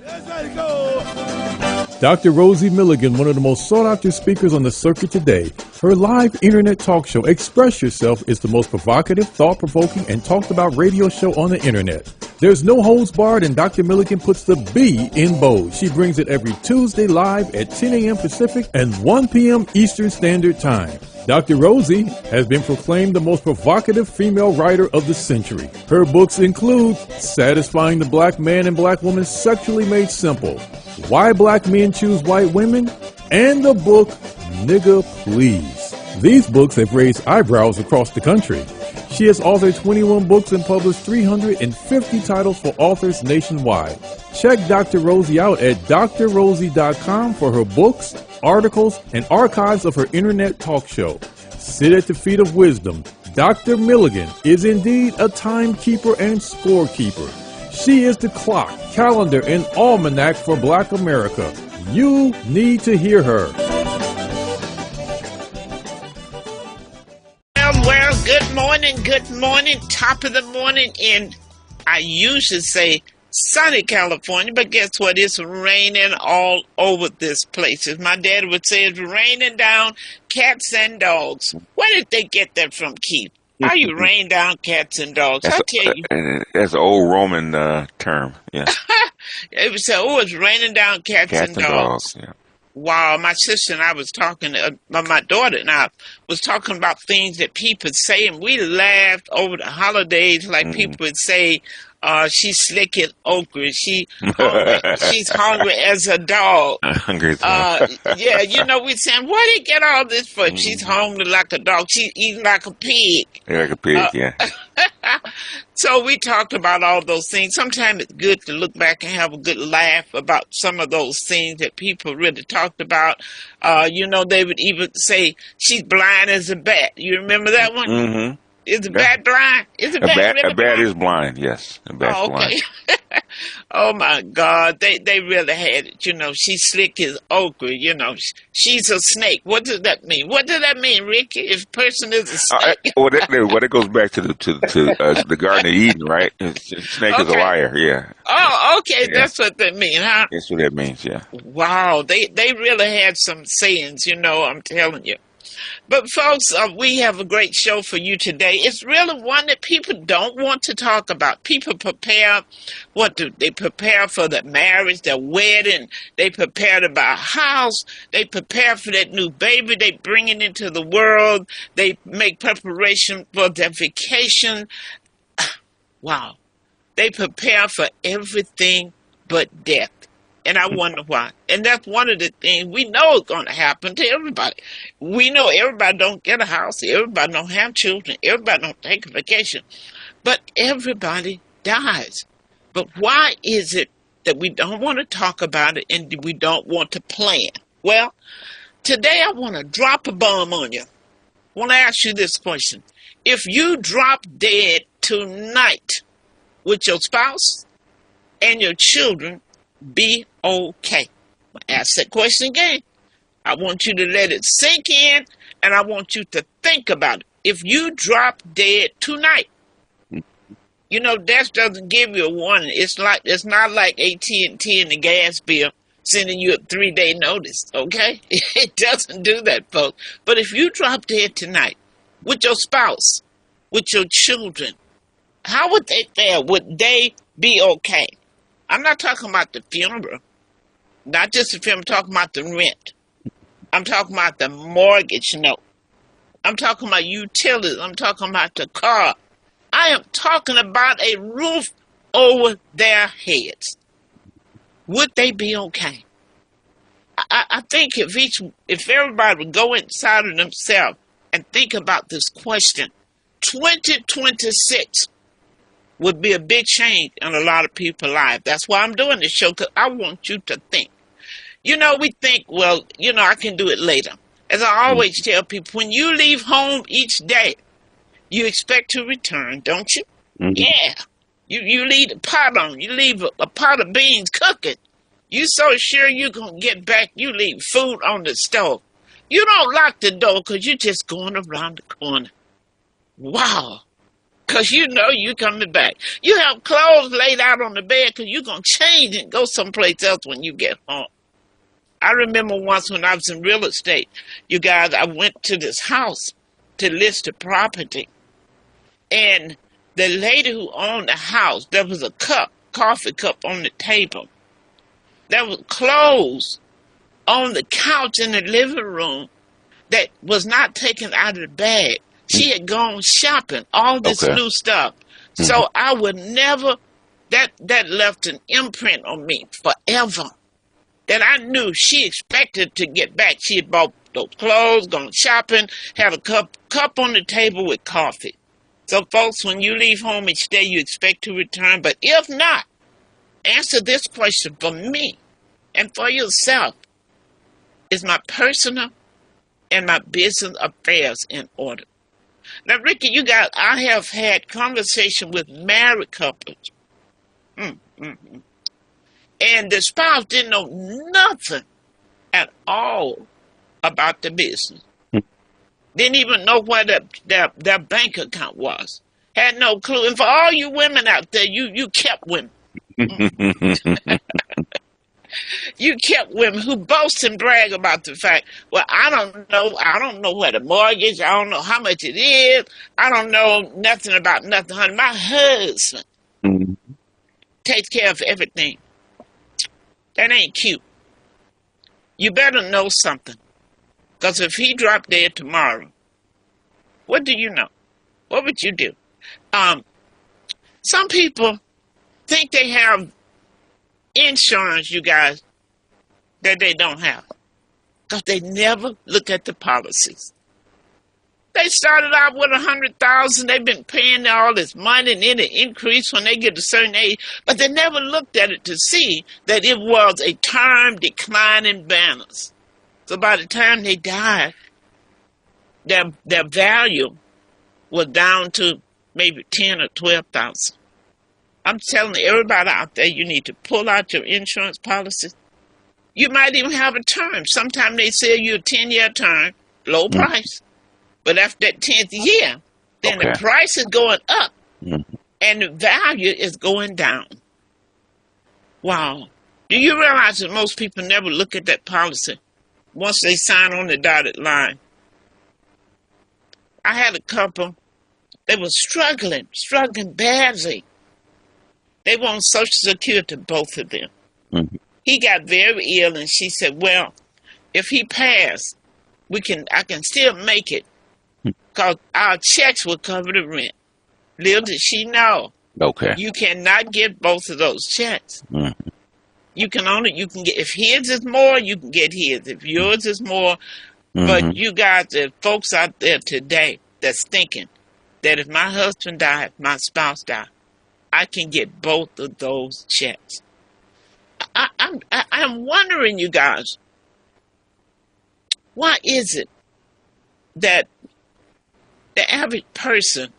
Let's go. Dr. Rosie Milligan, one of the most sought-after speakers on the circuit today. Her live internet talk show, Express Yourself, is the most provocative, thought-provoking, and talked-about radio show on the internet. There's no holds barred, and Dr. Milligan puts the B in bold. She brings it every Tuesday live at 10 a.m. Pacific and 1 p.m. Eastern Standard Time. Dr. Rosie has been proclaimed the most provocative female writer of the century. Her books include Satisfying the Black Man and Black Woman Sexually Made Simple, Why Black Men Choose White Women, and the book Nigga Please. These books have raised eyebrows across the country. She has authored 21 books and published 350 titles for authors nationwide. Check Dr. Rosie out at drrosie.com for her books, articles, and archives of her internet talk show. Sit at the feet of wisdom. Dr. Milligan is indeed a timekeeper and scorekeeper. She is the clock, calendar, and almanac for Black America. You need to hear her. Well, good morning, top of the morning in, I usually say, sunny California, but guess what? It's raining all over this place. As my dad would say, it's raining down cats and dogs. Where did they get that from, Keith? How you rain down cats and dogs? I tell you. That's an old Roman term, yeah. It was it's raining down cats and dogs. Yeah. Wow, my sister and I was talking, my daughter and I was talking about things that people say, and we laughed over the holidays like people would say, she's slick as okra. She's hungry as a dog. Hungry as a dog. Yeah, we saying, where did they get all this from? She's hungry like a dog. She's eating like a pig. Like a pig, yeah. So we talked about all those things. Sometimes it's good to look back and have a good laugh about some of those things that people really talked about. They would even say, she's blind as a bat. You remember that one? Mm-hmm. Is a bat blind? Is a bat really blind? A bat is blind, yes. A bat's blind. Oh, my God. They really had it. She's slick as okra. She's a snake. What does that mean? What does that mean, Ricky, if a person is a snake? That goes back to the Garden of Eden, right? Snake is a liar, yeah. Oh, okay. Yeah. That's what that means, huh? That's what that means, yeah. Wow. They really had some sayings, I'm telling you. But, folks, we have a great show for you today. It's really one that people don't want to talk about. People prepare, they prepare for their marriage, their wedding. They prepare to buy a house. They prepare for that new baby they bring it into the world. They make preparation for their vacation. Wow. They prepare for everything but death. And I wonder why. And that's one of the things we know is going to happen to everybody. We know everybody don't get a house. Everybody don't have children. Everybody don't take a vacation. But everybody dies. But why is it that we don't want to talk about it and we don't want to plan? Well, today I want to drop a bomb on you. I want to ask you this question. If you drop dead tonight, would your spouse and your children be okay? Ask that question again. I want you to let it sink in, and I want you to think about it. If you drop dead tonight, death doesn't give you a warning. It's not like AT&T and the gas bill sending you a 3-day notice, okay? It doesn't do that, folks. But if you drop dead tonight with your spouse, with your children, how would they fare? Would they be okay? I'm not talking about the funeral, not just the funeral. I'm talking about the rent. I'm talking about the mortgage note. I'm talking about utilities. I'm talking about the car. I am talking about a roof over their heads. Would they be okay? I think if everybody would go inside of themselves and think about this question, 2026 would be a big change in a lot of people's lives. That's why I'm doing this show, because I want you to think. We think, I can do it later. As I always tell people, when you leave home each day, you expect to return, don't you? Mm-hmm. Yeah. You leave the pot on. You leave a pot of beans cooking. You so sure you're going to get back, you leave food on the stove. You don't lock the door because you're just going around the corner. Wow. because you know you're coming back. You have clothes laid out on the bed because you're going to change and go someplace else when you get home. I remember once when I was in real estate, you guys, I went to this house to list the property. And the lady who owned the house, there was a coffee cup on the table. There was clothes on the couch in the living room that was not taken out of the bag. She had gone shopping, all this new stuff. So I would never, that left an imprint on me forever. That I knew she expected to get back. She had bought those clothes, gone shopping, had a cup on the table with coffee. So folks, when you leave home each day, you expect to return. But if not, answer this question for me and for yourself. Is my personal and my business affairs in order? Now, Ricky, I have had conversation with married couples. And the spouse didn't know nothing at all about the business. Didn't even know where their bank account was. Had no clue. And for all you women out there, you kept women. You kept women who boast and brag about the fact, well, I don't know where the mortgage, I don't know how much it is, I don't know nothing about nothing, honey. My husband takes care of everything. That ain't cute. You better know something. Because if he dropped dead tomorrow, what do you know? What would you do? Some people think they have insurance, you guys, that they don't have. Because they never look at the policies. They started out with $100,000. They've been paying all this money, and then it increased when they get to a certain age. But they never looked at it to see that it was a term declining balance. So by the time they died, their value was down to maybe 10 or 12,000. I'm telling everybody out there, you need to pull out your insurance policies. You might even have a term. Sometimes they sell you a 10-year term, low price. But after that 10th year, then the price is going up and the value is going down. Wow. Do you realize that most people never look at that policy once they sign on the dotted line? I had a couple, they were struggling badly. They want Social Security, both of them. He got very ill, and she said, well, if he passed, I can still make it. Because our checks will cover the rent. Little did she know. Okay. You cannot get both of those checks. You can get, if his is more, you can get his. If yours is more. But you guys, there folks out there today that's thinking that if my husband died, my spouse died, I can get both of those checks. I'm wondering, you guys, why is it that the average person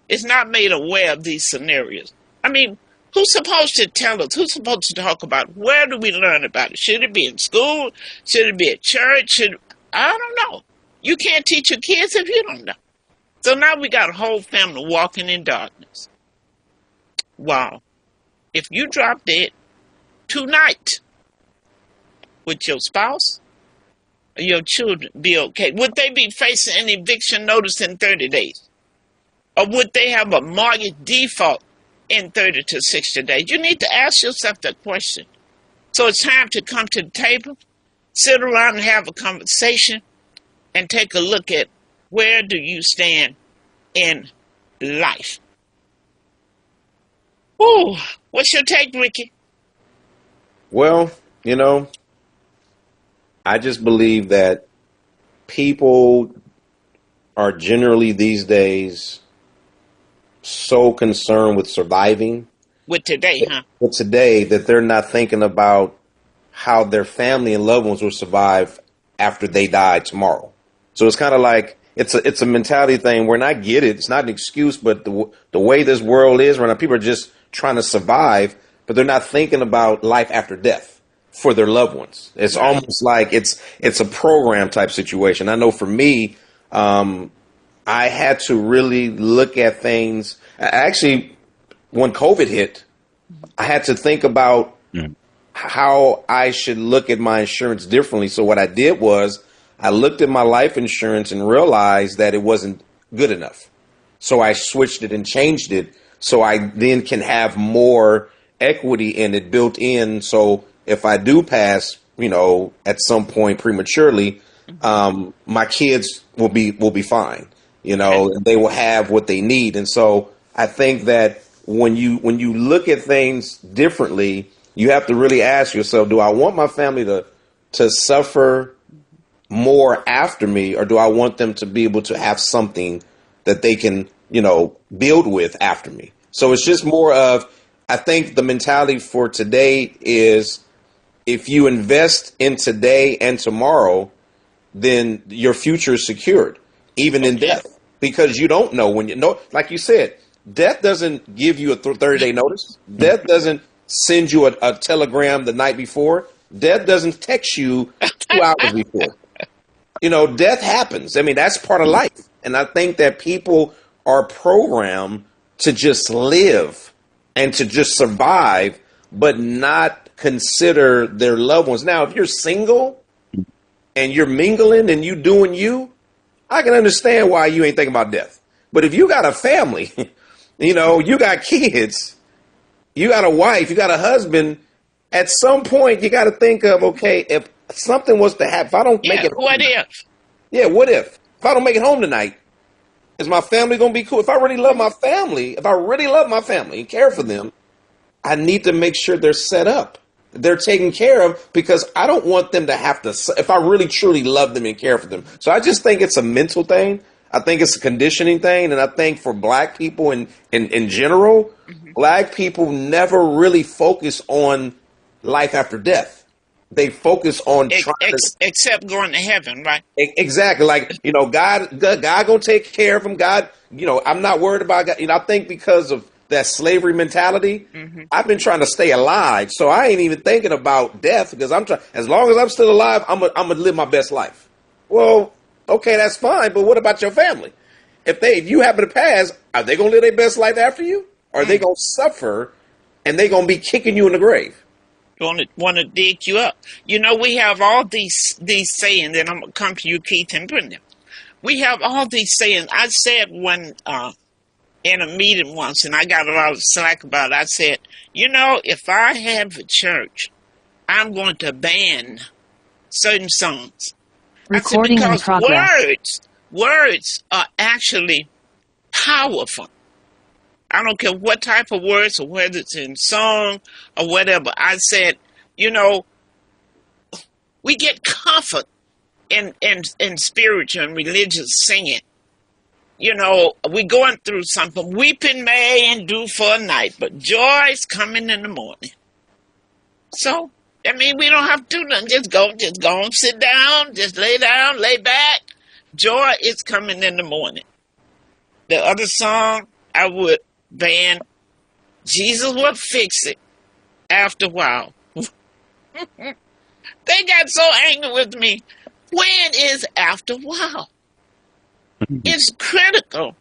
is not made aware of these scenarios? I mean, who's supposed to tell us? Who's supposed to talk about it? Where do we learn about it? Should it be in school? Should it be at church? I don't know. You can't teach your kids if you don't know. So now we got a whole family walking in darkness. Wow. If you drop dead tonight, would your spouse or your children be okay? Would they be facing an eviction notice in 30 days? Or would they have a mortgage default in 30 to 60 days? You need to ask yourself that question. So it's time to come to the table, sit around and have a conversation, and take a look at where do you stand in life. Ooh, what's your take, Ricky? Well, I just believe that people are generally these days so concerned with surviving. With today, huh? With today, that they're not thinking about how their family and loved ones will survive after they die tomorrow. So it's kind of like it's a mentality thing where, and I get it, it's not an excuse, but the way this world is right now, people are just trying to survive, but they're not thinking about life after death for their loved ones. It's almost like it's a program type situation. I know for me, I had to really look at things. Actually, when COVID hit, I had to think about how I should look at my insurance differently. So what I did was I looked at my life insurance and realized that it wasn't good enough. So I switched it and changed it so I then can have more equity in it built in. So if I do pass, at some point prematurely, my kids will be fine, and they will have what they need. And so I think that when you look at things differently, you have to really ask yourself, do I want my family to suffer more after me, or do I want them to be able to have something that they can, build with after me? So it's just more of, I think the mentality for today is if you invest in today and tomorrow, then your future is secured, even in death, because you don't know when like you said, death doesn't give you a 30-day notice. Death doesn't send you a telegram the night before. Death doesn't text you 2 hours before. Death happens. I mean, that's part of life. And I think that people are programmed to just live and to just survive, but not consider their loved ones. Now, if you're single and you're mingling and you doing you, I can understand why you ain't thinking about death. But if you got a family, you got kids, you got a wife, you got a husband, at some point you got to think of, okay, if something was to happen, if I don't make it home, what if? Yeah, what if? If I don't make it home tonight, is my family going to be cool? If I really love my family, and care for them, I need to make sure they're set up. They're taken care of, because I don't want them to have to, if I really truly love them and care for them. So I just think it's a mental thing. I think it's a conditioning thing. And I think for black people in general, black people never really focus on life after death. They focus on except going to heaven, right? Exactly. Like, God gonna take care of them. God, I'm not worried about God. I think because of that slavery mentality, I've been trying to stay alive. So I ain't even thinking about death, because I'm trying, as long as I'm still alive, I'm gonna live my best life. Well, okay, that's fine. But what about your family? If you happen to pass, are they gonna live their best life after you? Or are they gonna suffer and they gonna be kicking you in the grave? Want to dig you up. We have all these sayings, and I'm going to come to you, Keith, and Brenda. We have all these sayings. I said one in a meeting once, and I got a lot of slack about it. I said, if I have a church, I'm going to ban certain songs. Recording in progress. Words are actually powerful. I don't care what type of words, or whether it's in song or whatever. I said, we get comfort in spiritual and religious singing. We're going through something. Weeping may endure for a night, but joy is coming in the morning. So, we don't have to do nothing. Just go and sit down, just lay down, lay back. Joy is coming in the morning. The other song I would ban, Jesus will fix it after a while. They got so angry with me. When is after a while? It's critical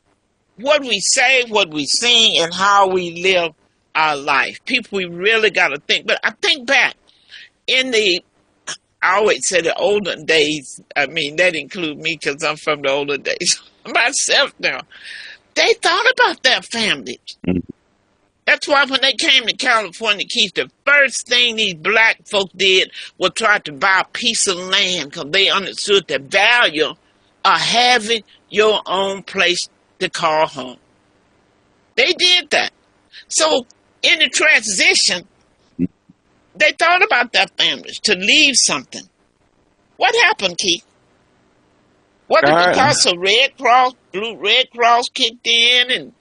what we say, what we sing, and how we live our life. People, we really got to think. But I think back I always say the older days. That include me, because I'm from the older days myself now. They thought about their families. That's why when they came to California, Keith, the first thing these black folk did was try to buy a piece of land, because they understood the value of having your own place to call home. They did that. So in the transition, they thought about their families to leave something. What happened, Keith? Was it because of Red Cross kicked in, and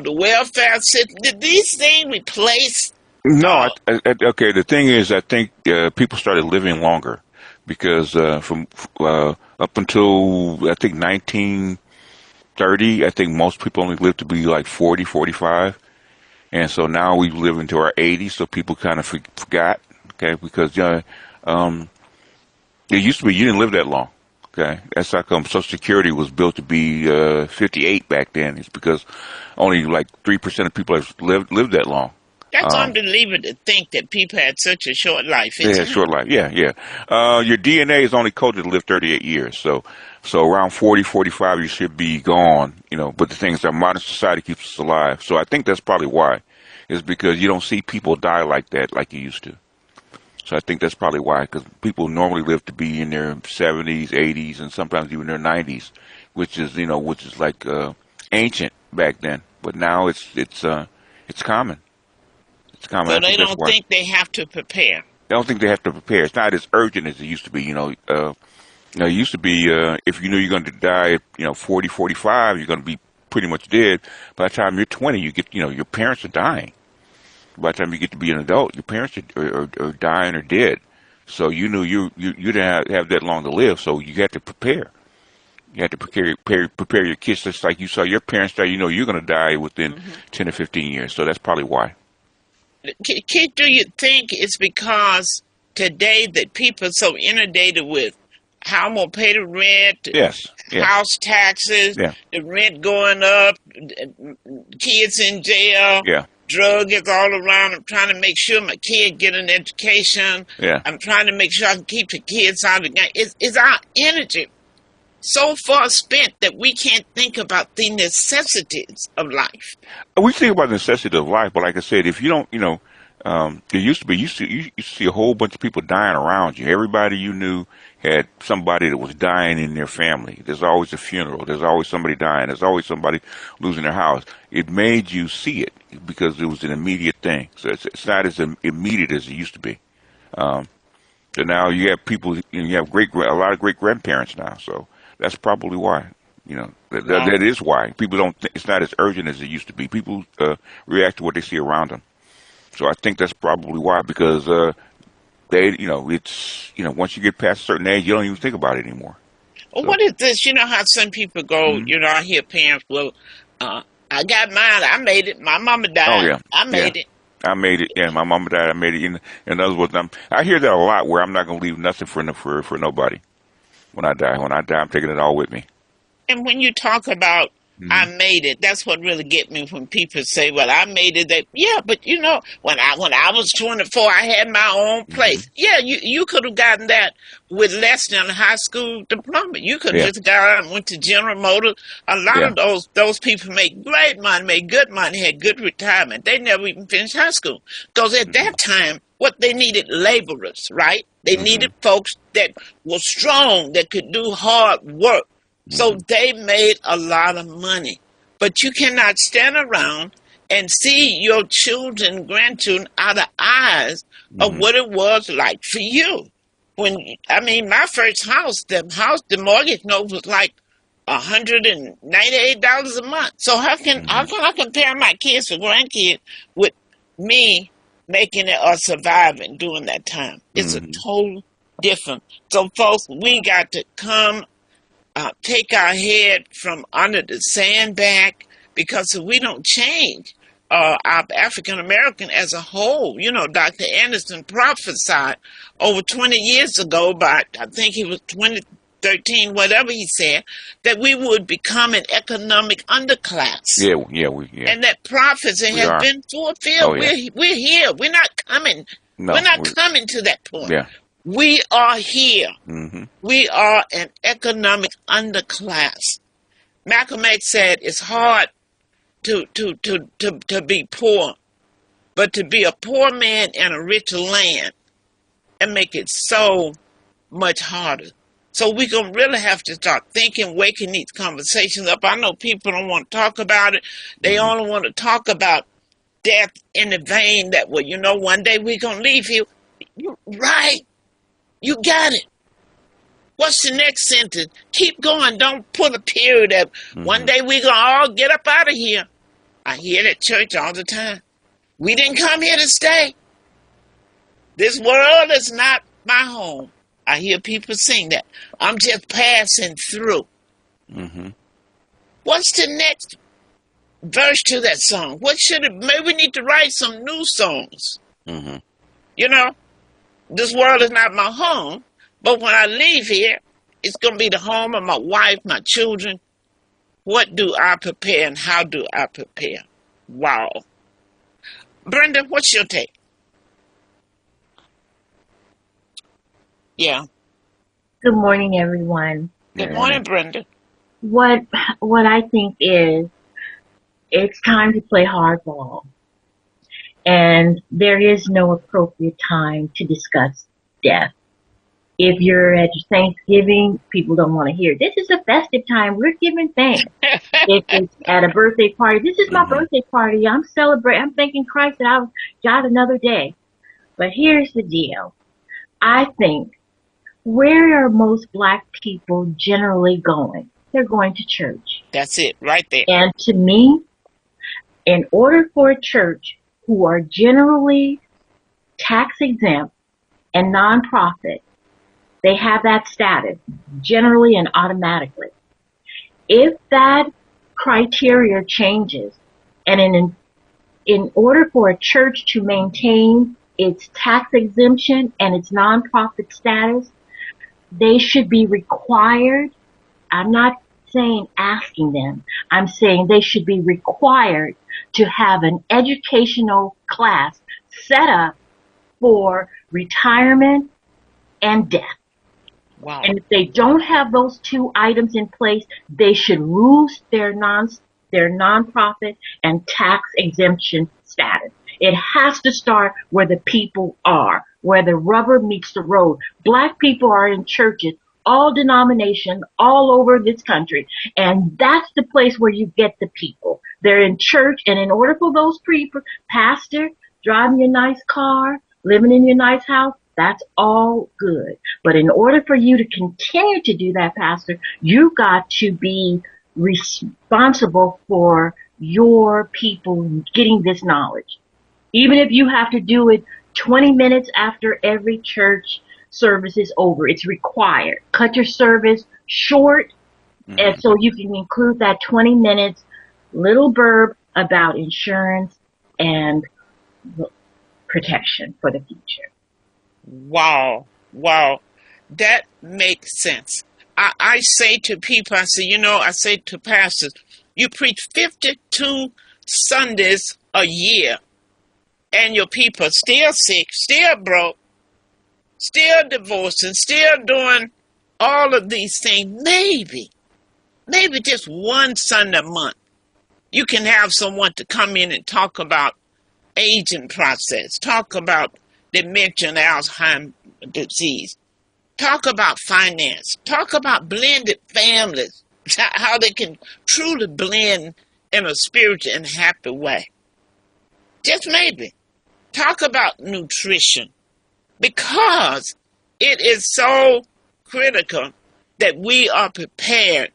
the welfare system? Did these things replace? No, okay. The thing is, I think people started living longer, because from up until I think 1930, I think most people only lived to be like 40, 45. And so now we live into our 80s, so people kind of forgot, okay, because it used to be you didn't live that long. Okay, that's how come Social Security was built to be 58 back then. It's because only like 3% of people have lived that long. That's unbelievable to think that people had such a short life, isn't it? Short life. Yeah. Your DNA is only coded to live 38 years. So around 40, 45, you should be gone, but the thing is that modern society keeps us alive. So I think that's probably why. Is because you don't see people die like that like you used to. So I think that's probably why, because people normally live to be in their 70s, 80s, and sometimes even their 90s, which is like ancient back then. But now it's common. It's common. So they don't think they have to prepare. They don't think they have to prepare. It's not as urgent as it used to be. It used to be if you knew you're going to die at 40, 45, you're going to be pretty much dead. By the time you're 20, you get your parents are dying. By the time you get to be an adult, your parents are dying or dead. So you knew you didn't have that long to live. So you had to prepare. You had to prepare your kids just like you saw your parents die. You're going to die within 10 or 15 years. So that's probably why. Kid, do you think it's because today that people are so inundated with how I'm going to pay the rent, house taxes, the rent going up, kids in jail, drug is all around. I'm trying to make sure my kid get an education. I'm trying to make sure I can keep the kids out of the game. Is our energy so far spent that we can't think about the necessities of life? We think about the necessity of life, but like I said, if you don't, there used to you see a whole bunch of people dying around you. Everybody you knew had somebody that was dying in their family. There's always a funeral. There's always somebody dying. There's always somebody losing their house. It made you see it because it was an immediate thing. So it's not as immediate as it used to be. So now you have people, you have a lot of great grandparents now. So that's probably why. That is why people don't. It's not as urgent as it used to be. People react to what they see around them. So I think that's probably why, because it's once you get past a certain age, you don't even think about it anymore. Well, what is this? You know how some people go. I hear parents, well, I got mine. I made it. My mama died. Oh yeah, I made it. I made it. Yeah, my mama died. I made it. In other words, I hear that a lot. Where I'm not going to leave nothing for nobody. When I die, I'm taking it all with me. And when you talk about I made it, that's what really get me when people say, well, I made it. But when I was 24, I had my own place. Yeah, you could have gotten that with less than a high school diploma. You could have just got out and went to General Motors. A lot of those people make great money, made good money, had good retirement. They never even finished high school. Because at that time, what they needed, laborers, right? They needed folks that were strong, that could do hard work. So they made a lot of money. But you cannot stand around and see your children, grandchildren out of eyes of what it was like for you. My first house, the mortgage note was like $198 a month. So how can I compare my kids or grandkids with me making it or surviving during that time? It's a total different. So folks, we got to come take our head from under the sandbag, because if we don't change our African American as a whole, Dr. Anderson prophesied over 20 years ago, I think he was 2013, whatever he said, that we would become an economic underclass. Yeah. And that prophecy has been fulfilled. Oh, yeah. We're here. We're not coming. No, we're not coming to that point. Yeah. We are here. We are an economic underclass. Malcolm X said it's hard to be poor, but to be a poor man in a rich land and make it so much harder. So we're going to really have to start thinking, waking these conversations up. I know people don't want to talk about it. They only want to talk about death in the vein that, one day we're going to leave here. You're right. You got it. What's the next sentence? Keep going. Don't put a period of one day we're going to all get up out of here. I hear it at church all the time. We didn't come here to stay. This world is not my home. I hear people sing that. I'm just passing through. What's the next verse to that song? Maybe we need to write some new songs. This world is not my home, but when I leave here, It's going to be the home of my wife, my children. What do I prepare and how do I prepare? Wow. Brenda, what's your take? Yeah. Good morning, everyone. Good morning, Brenda. What I think is it's time to play hardball. And there is no appropriate time to discuss death. If you're at your Thanksgiving, people don't want to hear, this is a festive time. We're giving thanks. If it's at a birthday party, this is my birthday party. I'm celebrating. I'm thanking Christ that I've got another day. But here's the deal. I think, where are most black people generally going? They're going to church. That's it, right there. And to me, in order for a church who are generally tax exempt and nonprofit, they have that status, generally and automatically. If that criteria changes, and in order for a church to maintain its tax exemption and its nonprofit status, they should be required. I'm not saying asking them. I'm saying they should be required to have an educational class set up for retirement and death. Wow. And if they don't have those two items in place, they should lose their nonprofit and tax exemption status. It has to start where the people are, where the rubber meets the road. Black people are in churches, all denominations, all over this country. And that's the place where you get the people. They're in church, and in order for those people, pastor, driving your nice car, living in your nice house, that's all good. But in order for you to continue to do that, pastor, you've got to be responsible for your people getting this knowledge. Even if you have to do it 20 minutes after every church service is over, it's required. Cut your service short, and so you can include that 20 minutes little blurb about insurance and protection for the future. Wow. That makes sense. I say to people, I say to pastors, you preach 52 Sundays a year, and your people are still sick, still broke, still divorcing, still doing all of these things. Maybe just one Sunday a month, you can have someone to come in and talk about aging process, talk about dementia and Alzheimer's disease, talk about finance, talk about blended families, how they can truly blend in a spiritual and happy way. Just maybe. Talk about nutrition, because it is so critical that we are prepared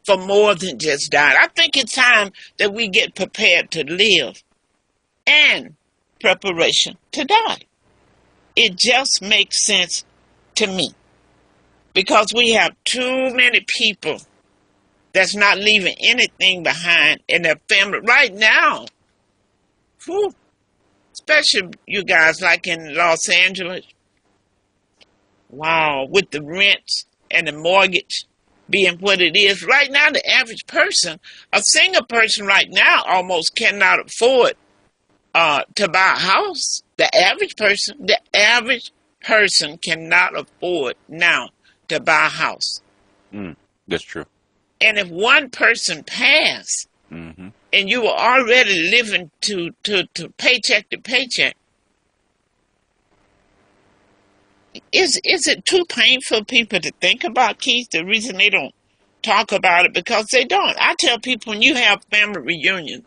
for more than just dying. I think it's time that we get prepared to live and preparation to die. It just makes sense to me, because we have too many people that's not leaving anything behind in their family right now. Whew. Especially you guys like in Los Angeles. Wow, with the rents and the mortgage being what it is. Right now, the average person, a single person right now almost cannot afford to buy a house. The average person cannot afford now to buy a house. That's true. And if one person passed, and you were already living to paycheck to paycheck, is it too painful for people to think about, Keith? The reason they don't talk about it, because they don't. I tell people, when you have family reunion,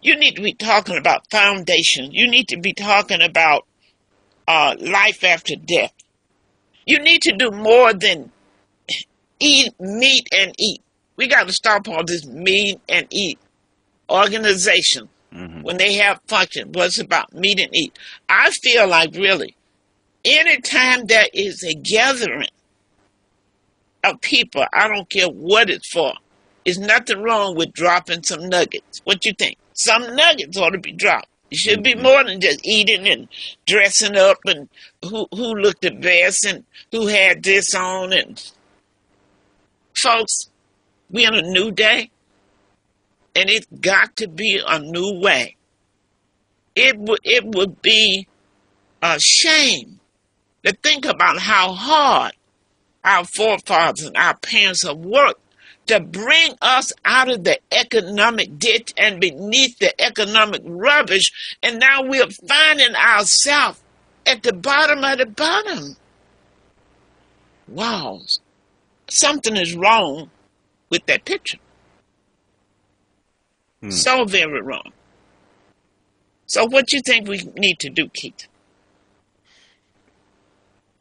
you need to be talking about foundation. You need to be talking about life after death. You need to do more than eat meat and eat. We got to stop all this meat and eat organization. When they have function, what's about meet and eat. I feel like, really, anytime there is a gathering of people, I don't care what it's for, there's nothing wrong with dropping some nuggets. What you think? Some nuggets ought to be dropped. It should be more than just eating and dressing up and who looked the best and who had this on. And Folks, we're in a new day, and it's got to be a new way. It would be a shame to think about how hard our forefathers and our parents have worked to bring us out of the economic ditch and beneath the economic rubbish, and now we're finding ourselves at the bottom of the bottom. Wow. Something is wrong with that picture. So very wrong. So what do you think we need to do, Keith?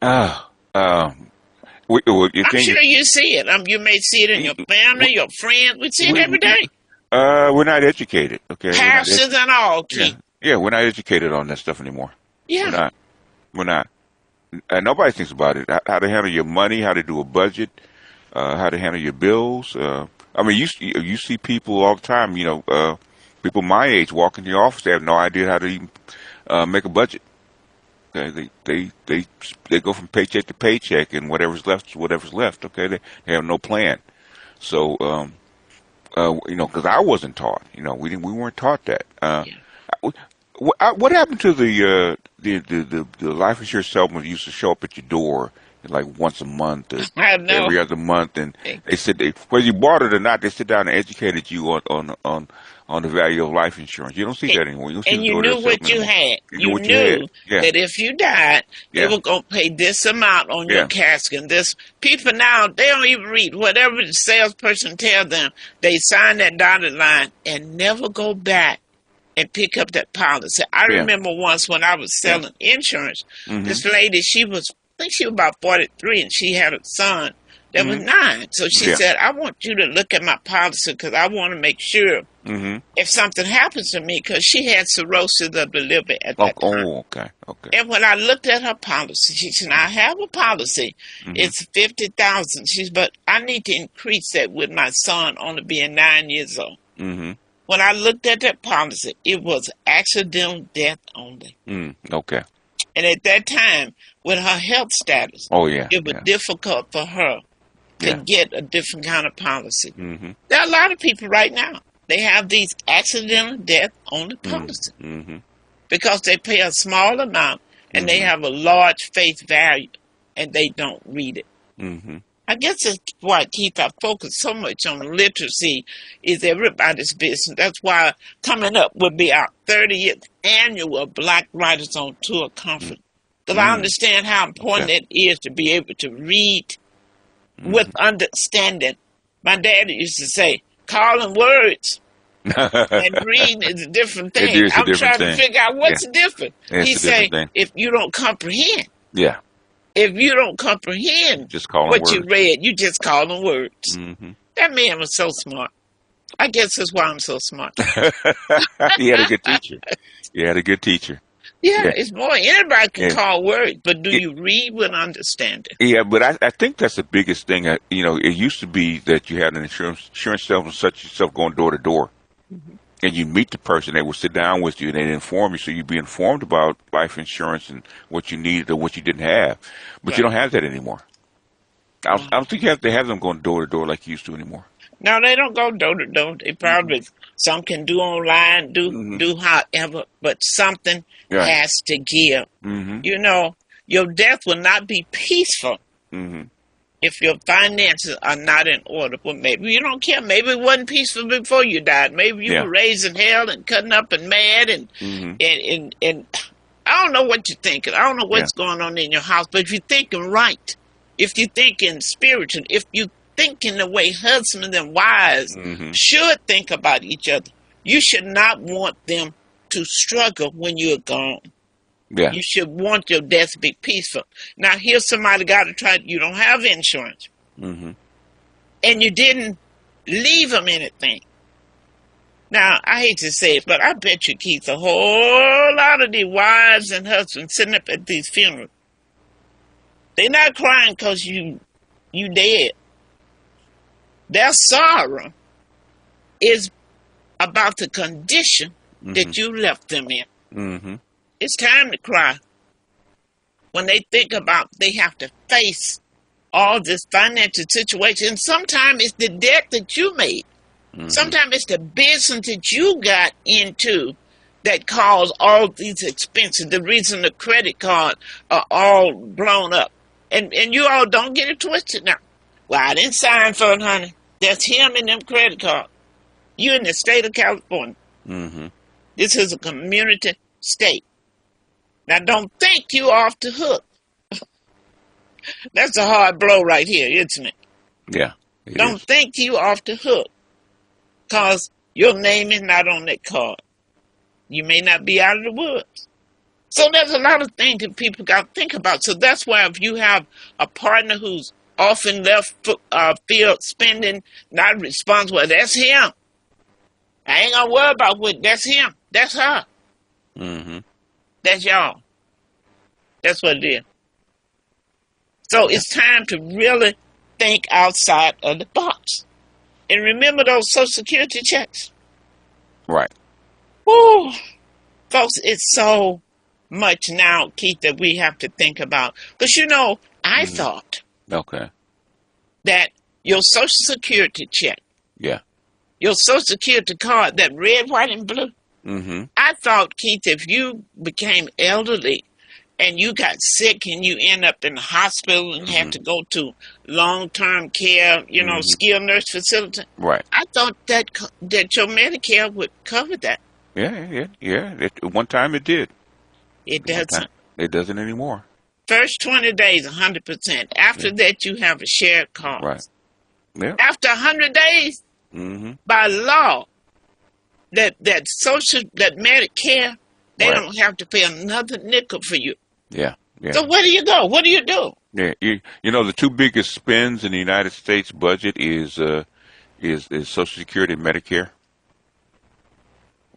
I'm sure you see it. You may see it in your family, your friends. We see it every day. We're not educated, okay? Pastors and all, Keith. Yeah, we're not educated on that stuff anymore. Yeah. We're not. And nobody thinks about it. How to handle your money, how to do a budget, how to handle your bills. I mean, you see people all the time, people my age walk in the office, they have no idea how to even make a budget. Okay, they go from paycheck to paycheck, and whatever's left is whatever's left. Okay, they have no plan. So, because I wasn't taught. We weren't taught that. What happened to the life insurance salesman used to show up at your door like once a month, or every other month, and they said whether you bought it or not, they sit down and educated you on the value of life insurance. You don't see that anymore. You knew what you had. You knew that if you died, they were going to pay this amount on your casket. People now, they don't even read whatever the salesperson tells them. They sign that dotted line and never go back and pick up that policy. I remember once when I was selling insurance, this lady, I think she was about 43, and she had a son that was 9. So she said, I want you to look at my policy because I want to make sure if something happens to me, because she had cirrhosis of the liver at that time. Oh, okay. And when I looked at her policy, she said, I have a policy. It's $50,000. She said, but I need to increase that with my son only being 9 years old. When I looked at that policy, it was accidental death only. Okay. And at that time, with her health status, it was difficult for her to get a different kind of policy. There are a lot of people right now, they have these accidental death only policies because they pay a small amount and they have a large face value and they don't read it. I guess that's why, Keith, I focus so much on literacy is everybody's business. That's why coming up will be our 30th annual Black Writers on Tour conference. Because I understand how important it is to be able to read with understanding. My daddy used to say, calling words and reading is a different thing. I'm trying to figure out what's different. He said, if you don't comprehend. If you don't comprehend what you read, you just call them words. That man was so smart. I guess that's why I'm so smart. He had a good teacher. Yeah, it's more. Anybody can call words, but do you read with understanding? Yeah, but I think that's the biggest thing. It used to be that you had an insurance salesman such yourself going door to door. And you meet the person, they would sit down with you and they'd inform you, so you'd be informed about life insurance and what you needed or what you didn't have. But you don't have that anymore. I don't think you have to have them going door to door like you used to anymore. No, they don't go door to door. They probably, some can do online, do however, but something has to give. Your death will not be peaceful if your finances are not in order. Well, maybe you don't care. Maybe it wasn't peaceful before you died. Maybe you were raised in hell and cutting up and mad and I don't know what you're thinking. I don't know what's going on in your house. But if you're thinking right, if you're thinking spiritual, if you're thinking the way husbands and wives should think about each other, you should not want them to struggle when you're gone. You should want your death to be peaceful. Now, here's somebody got to try. You don't have insurance. And you didn't leave them anything. Now, I hate to say it, but I bet you, Keith, a whole lot of the wives and husbands sitting up at these funerals, they're not crying because you dead. Their sorrow is about the condition that you left them in. It's time to cry when they think about they have to face all this financial situation. And sometimes it's the debt that you made. Mm-hmm. Sometimes it's the business that you got into that caused all these expenses. The reason the credit card are all blown up. And you all don't get it twisted now. Well, I didn't sign for it, honey. That's him in them credit cards. You in the state of California. Mm-hmm. This is a community state. Now, don't think you off the hook. That's a hard blow right here, isn't it? Yeah. Don't think you off the hook, because your name is not on that card. You may not be out of the woods. So there's a lot of things that people got to think about. So that's why if you have a partner who's often left field spending, not responsible, that's him. I ain't going to worry about what, that's him. That's her. Mm-hmm. That's y'all. That's what it is. So it's time to really think outside of the box. And remember those Social Security checks. Right. Woo! Folks, it's so much now, Keith, that we have to think about. Because, I thought that your Social Security check, your Social Security card, that red, white, and blue, I thought, Keith, if you became elderly and you got sick and you end up in the hospital and have to go to long-term care, skilled nurse facility, right? I thought that your Medicare would cover that. Yeah. One time it did. It doesn't. It doesn't anymore. First 20 days, 100%. After that, you have a shared cost. Right. Yeah. After 100 days, by law, that Medicare, they don't have to pay another nickel for you. Yeah. So where do you go? What do you do? Yeah. The two biggest spends in the United States budget is Social Security and Medicare.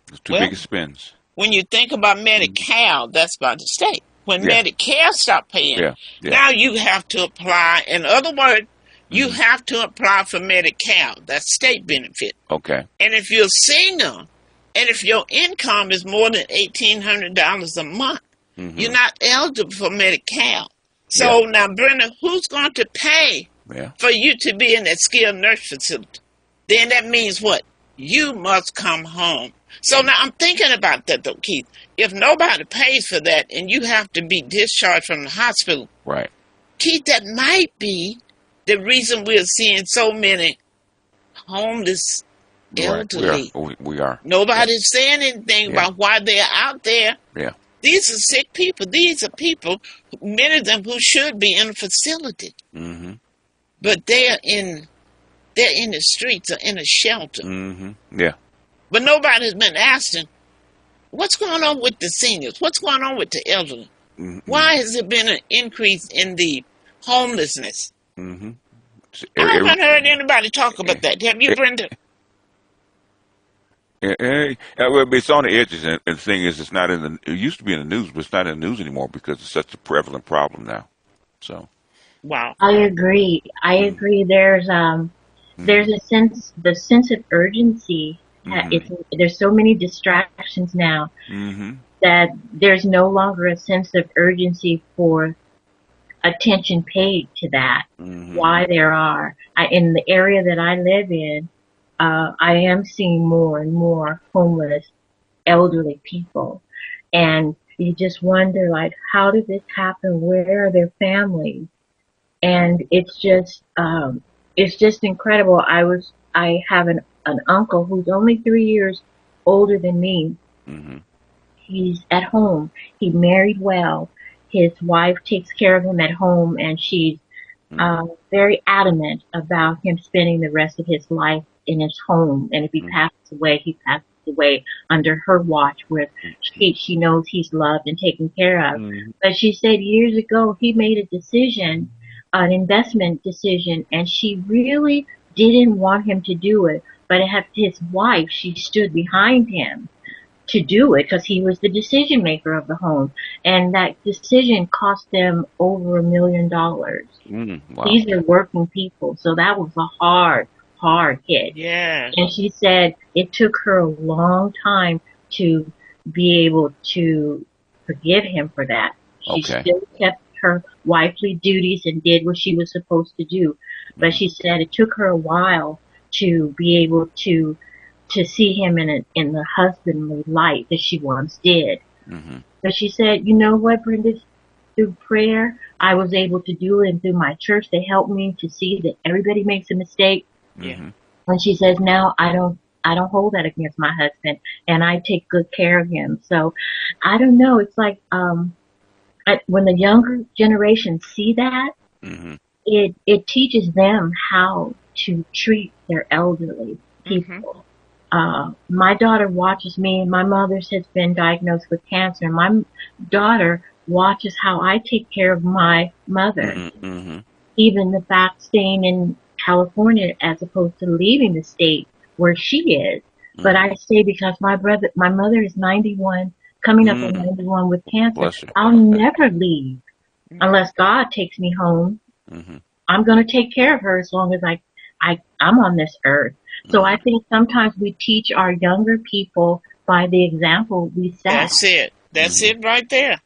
The two biggest spends. When you think about Medi-Cal, that's by the state. When Medicare stopped paying, now you have to apply. In other words, you have to apply for Medi-Cal. That's state benefit. Okay. And if you're single, and if your income is more than $1,800 a month, you're not eligible for Medi-Cal. So now, Brenda, who's going to pay for you to be in that skilled nurse facility? Then that means what? You must come home. So now I'm thinking about that, though, Keith. If nobody pays for that and you have to be discharged from the hospital, right? Keith, that might be the reason we're seeing so many homeless elderly. We are. Nobody's saying anything about why they're out there. Yeah. These are sick people. These are people, many of them who should be in a facility. Mm-hmm. But they're in the streets or in a shelter. Mm-hmm. Yeah. But nobody's been asking, what's going on with the seniors? What's going on with the elderly? Mm-hmm. Why has there been an increase in the homelessness? Mm-hmm. I haven't heard anybody talk about that. Have you, Brenda? Well, it's on the edges, and the thing is, it's not in it used to be in the news, but it's not in the news anymore because it's such a prevalent problem now. So, wow. I agree. There's a sense of urgency. There's so many distractions now that there's no longer a sense of urgency for attention paid to that. Why there are in the area that I live in. I am seeing more and more homeless elderly people, and you just wonder, like, how did this happen? Where are their families? And it's just incredible. I have an uncle who's only 3 years older than me. He's at home. He married well. His wife takes care of him at home, and she's very adamant about him spending the rest of his life in his home. And if he passes away, he passes away under her watch, where she knows he's loved and taken care of. But she said years ago he made a decision, an investment decision, and she really didn't want him to do it. But his wife, she stood behind him to do it because he was the decision maker of the home. And that decision cost them over $1 million. Wow. These are working people. So that was a hard hit. Yeah. And she said it took her a long time to be able to forgive him for that. She still kept her wifely duties and did what she was supposed to do. But she said it took her a while to be able to see him in the husbandly light that she once did. Mm-hmm. But she said, you know what, Brenda, through prayer, I was able to do it, and through my church, they helped me to see that everybody makes a mistake. Mm-hmm. And she says, now I don't hold that against my husband, and I take good care of him. So I don't know. It's like when the younger generation see that, Mm-hmm. it teaches them how to treat their elderly people. My daughter watches me. My mother's has been diagnosed with cancer. My daughter watches how I take care of my mother. Mm-hmm. Even the fact staying in California as opposed to leaving the state where she is. But I stay because my mother is 91, coming up on 91 with cancer. I'll never leave unless God takes me home. Mm-hmm. I'm going to take care of her as long as I'm on this earth. So I think sometimes we teach our younger people by the example we set. That's it. That's it right there.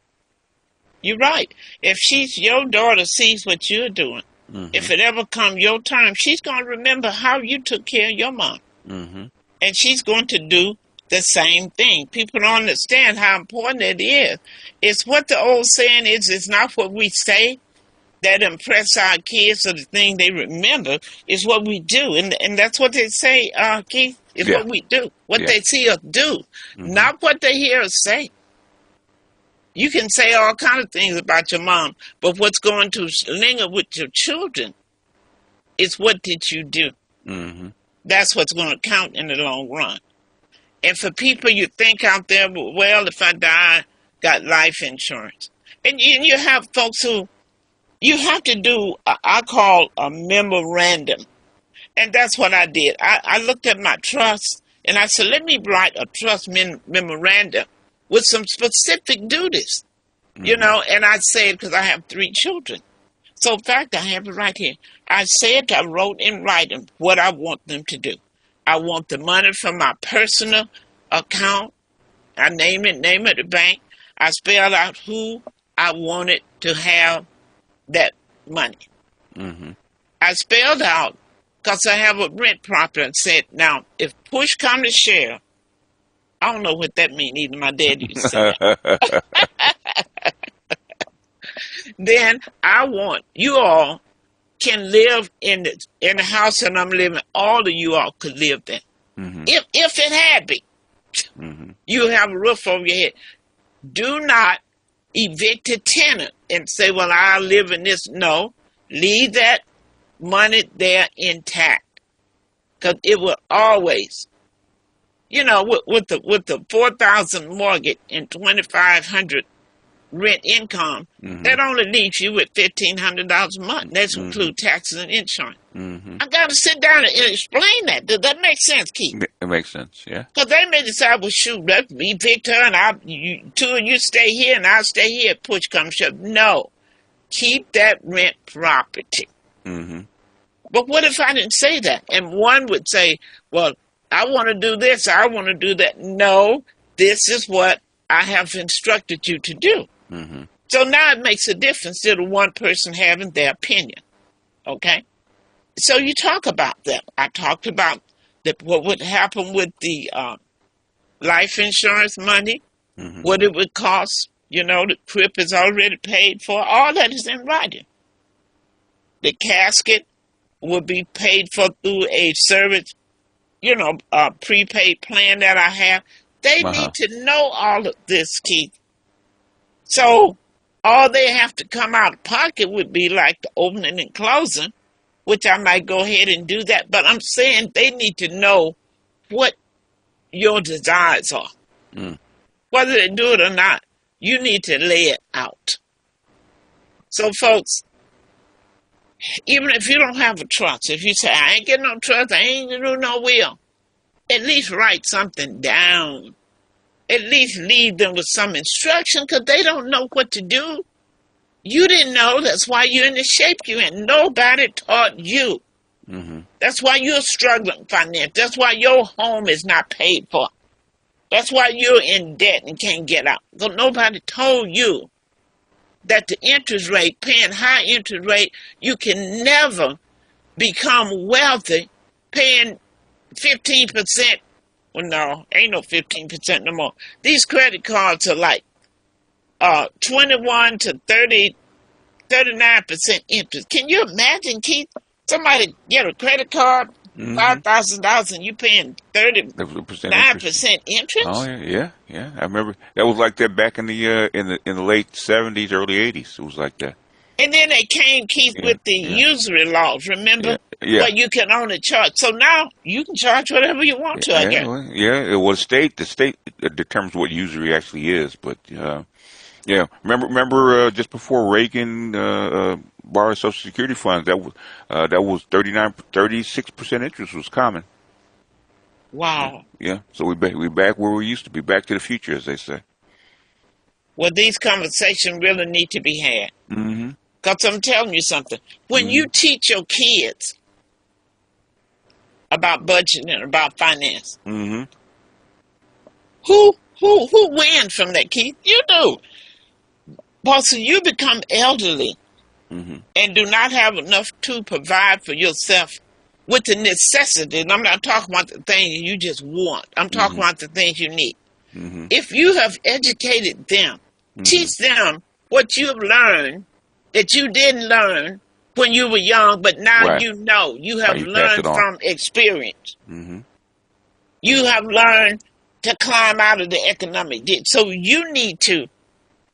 You're right. If your daughter sees what you're doing, if it ever comes your time, she's going to remember how you took care of your mom. Mm-hmm. And she's going to do the same thing. People don't understand how important it is. It's what the old saying is, it's not what we say that impress our kids or the thing they remember, is what we do. And that's what they say, Keith, is what we do. What they see us do, not what they hear us say. You can say all kinds of things about your mom, but what's going to linger with your children is what did you do? Mm-hmm. That's what's going to count in the long run. And for people you think out there, well, if I die, got life insurance. And you have folks who, you have to do, I call a memorandum. And that's what I did. I looked at my trust and I said, let me write a trust memorandum with some specific duties, you know, and I said, because I have 3 children. So in fact, I have it right here. I wrote in writing what I want them to do. I want the money from my personal account. I name it the bank. I spelled out who I wanted to have that money. Mm-hmm. I spelled out, because I have a rent property, and said, now, if push comes to share, I don't know what that means, either my dad used to say that. Then I want you all can live in the house that I'm living. All of you all could live there. Mm-hmm. If it had been, you have a roof over your head. Do not evict a tenant and say, well, I'll live in this. No, leave that money there intact, because it will always, you know, with the 4,000 mortgage and 2,500 rent income, that only leaves you with $1,500 a month. That's include taxes and insurance. I got to sit down and explain that. Does that make sense, Keith? It makes sense, yeah. Because they may decide, well, shoot, let's evict her, and two of you stay here, and I'll stay here. Push comes shove. No, keep that rent property. But what if I didn't say that? And one would say, well, I want to do this, I want to do that. No, this is what I have instructed you to do. So now it makes a difference to the one person having their opinion. Okay? So you talk about that. I talked about what would happen with the life insurance money, what it would cost. You know, the crib is already paid for. All that is in writing. The casket will be paid for through a service, you know, prepaid plan that I have. They need to know all of this, Keith. So all they have to come out of pocket would be like the opening and closing, which I might go ahead and do that. But I'm saying they need to know what your desires are. Whether they do it or not, you need to lay it out. So, folks, even if you don't have a trust, if you say, I ain't getting no trust, I ain't gonna do no will, at least write something down. At least leave them with some instruction, because they don't know what to do. You didn't know. That's why you're in the shape you're in. Nobody taught you. That's why you're struggling financially. That's why your home is not paid for. That's why you're in debt and can't get out. Because nobody told you that the interest rate, paying high interest rate, you can never become wealthy paying 15%. Well, no, ain't no 15% no more. These credit cards are like 21 to 30, 39% interest. Can you imagine, Keith? Somebody get a credit card, $5,000, and you paying 39% interest? Oh yeah. I remember that was like that back in the late '70s, early '80s. It was like that. And then they came, Keith, with the usury laws. Remember, where you can only charge. So now you can charge whatever you want to. I guess. Well, it was the state determines what usury actually is, but. Yeah, remember just before Reagan borrowed Social Security funds, that was 36% interest was common. Wow. Yeah, so we back where we used to be, back to the future, as they say. Well, these conversations really need to be had. Because I'm telling you something. When you teach your kids about budgeting and about finance, who wins from that, Keith? You do. But so you become elderly and do not have enough to provide for yourself with the necessity. And I'm not talking about the things you just want. I'm talking about the things you need. If you have educated them, teach them what you've learned that you didn't learn when you were young, but now you know. You have learned from experience. You have learned to climb out of the economic ditch. So you need to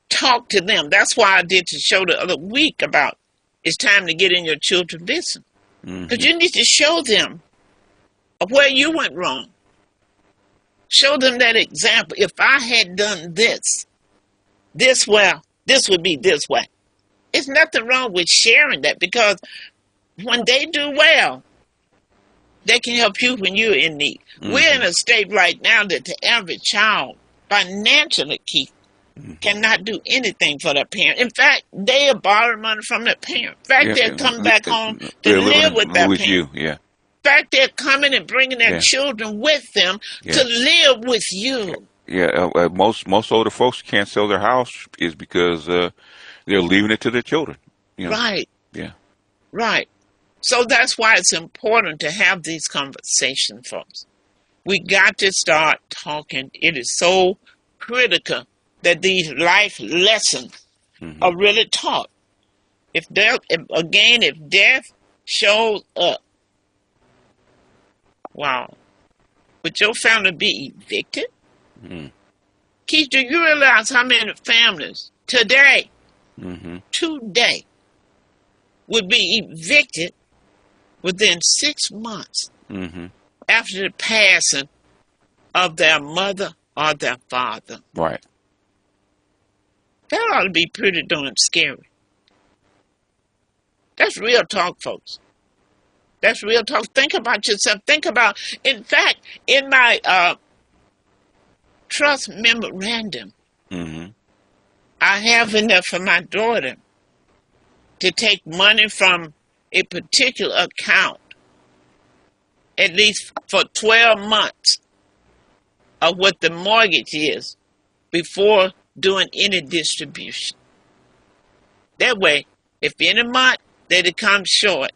talk to them. That's why I did the show the other week about it's time to get in your children's business. Because you need to show them where you went wrong. Show them that example. If I had done this well, this would be this way. There's nothing wrong with sharing that, because when they do well, they can help you when you're in need. We're in a state right now that the average child financially, Keith, cannot do anything for their parent. In fact, they are borrowing money from their parent. In fact, they're coming back home to live with their parent. In fact, they're coming and bringing their children with them to live with you. Most older folks can't sell their house is because they're leaving it to their children. Right. Right. So that's why it's important to have these conversations, folks. We got to start talking. It is so critical that these life lessons are really taught. If death shows up, wow, would your family be evicted? Keith, do you realize how many families today would be evicted within 6 months after the passing of their mother or their father? Right. That ought to be pretty darn scary. That's real talk, folks. That's real talk. Think about yourself. Think about, in fact, in my trust memorandum, I have in there for my daughter to take money from a particular account at least for 12 months of what the mortgage is before doing any distribution. That way, if any month that it comes short,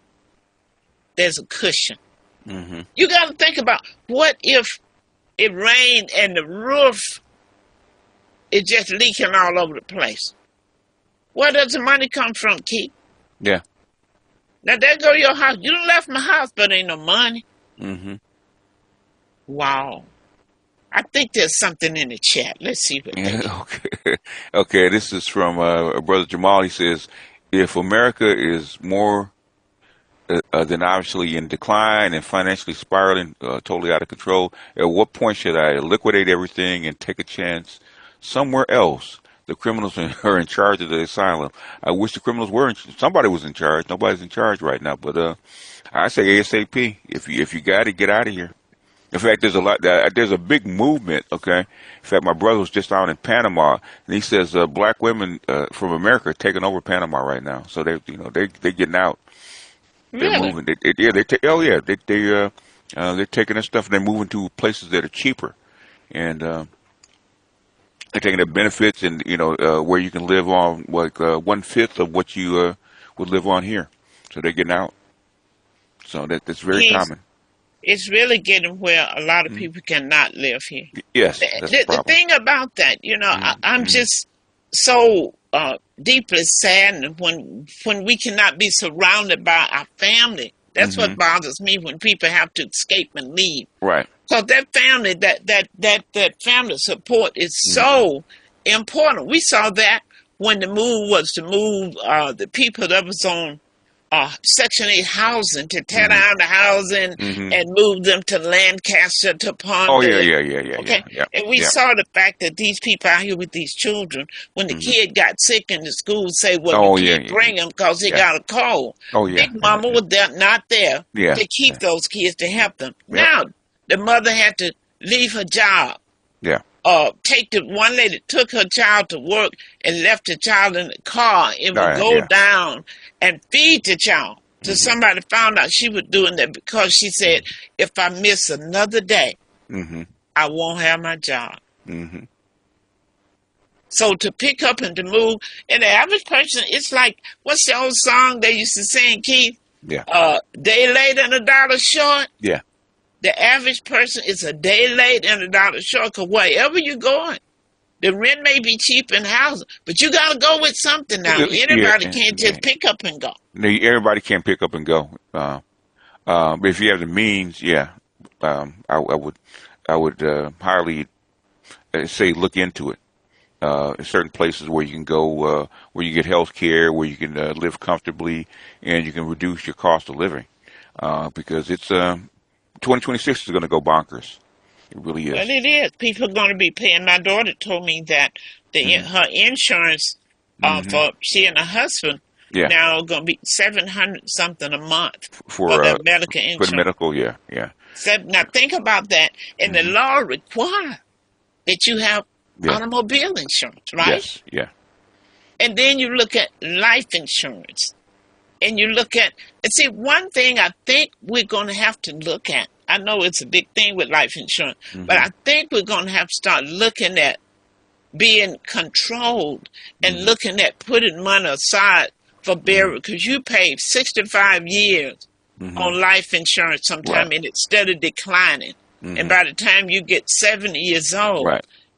there's a cushion. You got to think about, what if it rained and the roof is just leaking all over the place? Where does the money come from, Keith? Yeah. Now, there go your house. You done left my house, but ain't no money. Wow. I think there's something in the chat. Let's see what they Okay, this is from Brother Jamal. He says, if America is more than obviously in decline and financially spiraling, totally out of control, at what point should I liquidate everything and take a chance somewhere else? The criminals are in charge of the asylum. I wish the criminals were somebody was in charge. Nobody's in charge right now, but I say ASAP. If you got it, get out of here. In fact, there's a big movement. Okay. In fact, my brother was just out in Panama, and he says black women from America are taking over Panama right now. So they're getting out. They're moving. They're taking their stuff and they're moving to places that are cheaper, and They're taking the benefits and, where you can live on like 1/5 of what you would live on here. So they're getting out. So that's very common. It's really getting where a lot of people cannot live here. Yes, that's the problem. The thing about that, I'm just so deeply saddened when we cannot be surrounded by our family. That's what bothers me, when people have to escape and leave. Right. Because that family, that family support is so important. We saw that when the move was to move the people that was on Section 8 housing, to tear down the housing and move them to Lancaster, to Pond. Oh, yeah. Okay. Yeah. And we saw the fact that these people out here with these children, when the kid got sick in the school, say, well, you can't bring him because he got a cold. Oh, yeah. Big Mama was not there to keep those kids, to help them. Yeah. Now, the mother had to leave her job. Yeah. One lady took her child to work and left the child in the car and would go down and feed the child. So somebody found out she was doing that because she said, if I miss another day, I won't have my job. So to pick up and to move, and the average person, it's like, what's the old song they used to sing, Keith? Yeah. Day late and a dollar short. Yeah. The average person is a day late and a dollar short, because wherever you're going, the rent may be cheap in housing, but you got to go with something now. Anybody can't just pick up and go. No, everybody can't pick up and go. But if you have the means, I would highly say look into it. Certain places where you can go, where you get health care, where you can live comfortably, and you can reduce your cost of living, because it's 2026 is going to go bonkers. It really is. Well, it is. People are going to be paying. My daughter told me that her insurance for she and her husband now are going to be $700 something a month for their medical insurance. For the medical, yeah. Now think about that. And the law requires that you have automobile insurance, right? Yes, yeah. And then you look at life insurance. And you look at, and see, one thing I think we're going to have to look at, I know it's a big thing with life insurance, but I think we're going to have to start looking at being controlled and looking at putting money aside for burial, because you paid 65 years on life insurance sometime, and instead of declining. And by the time you get 70 years old,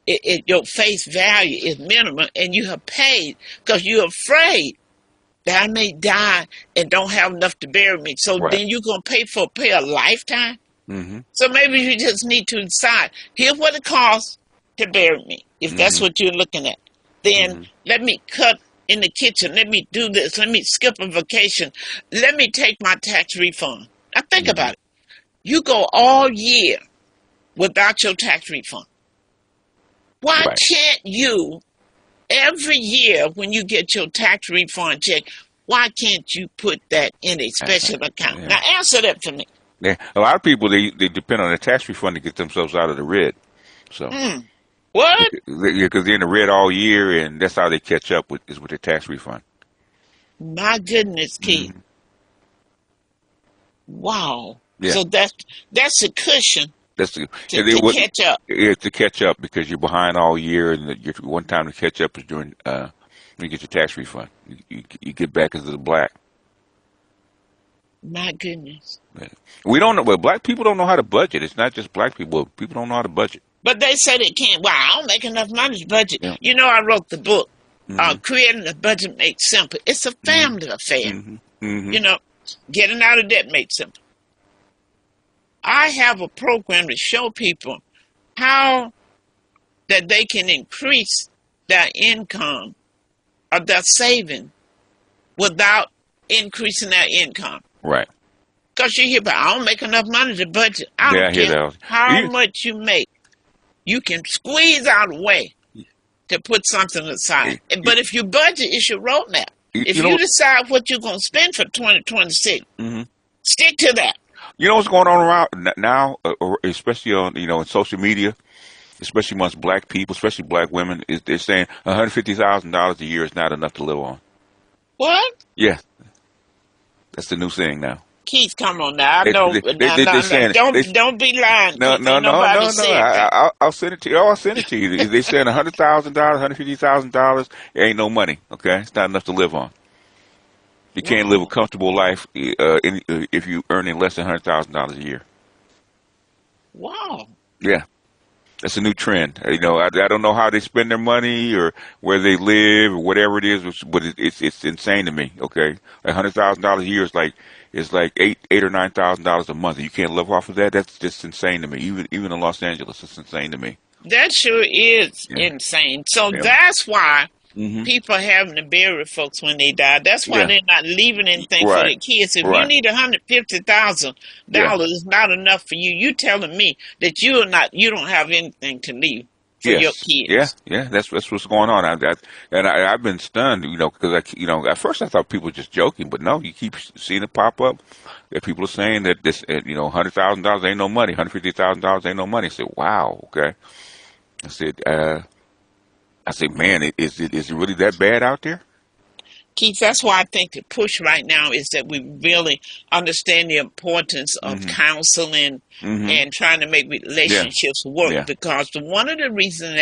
your face value is minimum, and you have paid because you're afraid that I may die and don't have enough to bury me. So then you're going to pay a lifetime? So maybe you just need to decide, here's what it costs to bury me, if that's what you're looking at. Then let me cut in the kitchen. Let me do this. Let me skip a vacation. Let me take my tax refund. Now think about it. You go all year without your tax refund. Why can't you, every year when you get your tax refund check, why can't you put that in a special account? Now answer that for me. Yeah, a lot of people, they depend on a tax refund to get themselves out of the red. So what? Because they're in the red all year, and that's how they catch up with their tax refund. My goodness, Keith. Wow. Yeah. So that's a cushion. To catch up. Yeah, to catch up, because you're behind all year, and your one time to catch up is during when you get your tax refund. You get back into the black. My goodness. We don't know. Well, black people don't know how to budget. It's not just black people. People don't know how to budget. But they say they can't. Well, I don't make enough money to budget. Yeah. You know, I wrote the book, Creating a Budget Made Simple. It's a family affair. You know, getting out of debt made simple. I have a program to show people how that they can increase their income or their saving without increasing their income. Right. Because you hear about, I don't make enough money to budget. I don't care how much you make. You can squeeze out a way to put something aside. But if you budget, it's your roadmap. If you decide what you're going to spend for 2026, stick to that. You know what's going on around now, especially on in social media, especially amongst black people, especially black women, is they're saying $150,000 a year is not enough to live on. What? Yeah, that's the new thing now. Keith, come on now. I They know. they No. saying Don't be lying, no, Keith. no, Ain't no, nobody no, no. said that. I'll send it to you. Oh, I'll send it to you. They saying $100,000, $150,000. It ain't no money. Okay, it's not enough to live on. You can't live a Wow. comfortable life if you earning less than $100,000 a year. Wow. Yeah, that's a new trend. I don't know how they spend their money or where they live or whatever it is, but it's insane to me. Okay, $100,000 a year is like eight or $9,000 a month. You can't live off of that. That's just insane to me. Even in Los Angeles, it's insane to me. That sure is Yeah, insane. So yeah, that's why hmm people having to bury folks when they die. That's why yeah. they're not leaving anything for Right, their kids. If you right. need Yeah, $150,000 is not enough for you. You telling me that you don't have anything to leave for your yes, yeah, kids. yeah. That's what's going on. I've been stunned. Because at first I thought people were just joking, but no, you keep seeing it pop up. That people are saying that this, $100,000 ain't no money, $150,000 ain't no money. I said, wow, okay. I said, man, is it really that bad out there? Keith, that's why I think the push right now is that we really understand the importance of Hmm. counseling Hmm. and trying to make Yeah, relationships work. yeah, Because one of the reasons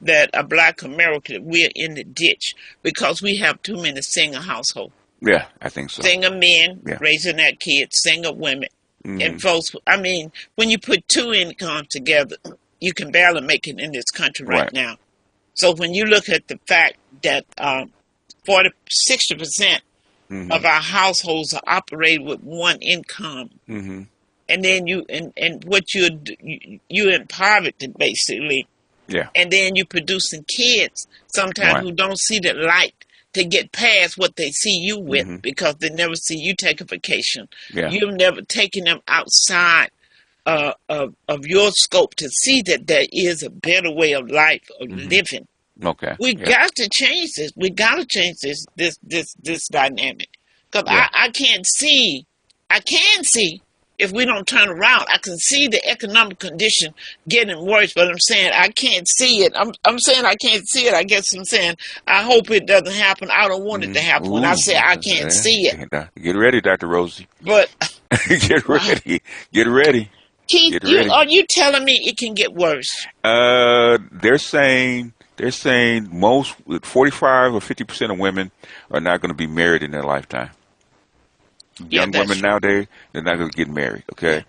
that a Black America we're in the ditch because we have too many single households, yeah. I think so. single men Yeah. raising their kids, single women, Hmm. and folks. I mean, when you put two incomes together, you can barely make it in this country right Right. now. So when you look at the fact that 60% Hmm. of our households are operated with one income, Hmm. and then and what you're in poverty basically, Yeah. and then you're producing kids sometimes Right. who don't see the light to get past what they see you with Hmm. because they never see you take a vacation. Yeah. You've never taken them outside of your scope to see that there is a better way of life of Hmm. living. Okay. We Yeah. got to change this. We got to change this dynamic because Yeah. I can't see. I can see if we don't turn around. I can see the economic condition getting worse, but I'm saying I can't see it. I'm saying I can't see it. I guess I'm saying I hope it doesn't happen. I don't want it to happen. When I Ooh. say I can't see it, Get ready, Dr. Rosie. but Get wow, ready. Get ready. Keith, Get ready. are you telling me it can get worse? They're saying most 45 or 50% of women are not going to be married in their lifetime. Yeah, Young that's women true. nowadays, they're not going to get married. Yeah. Okay.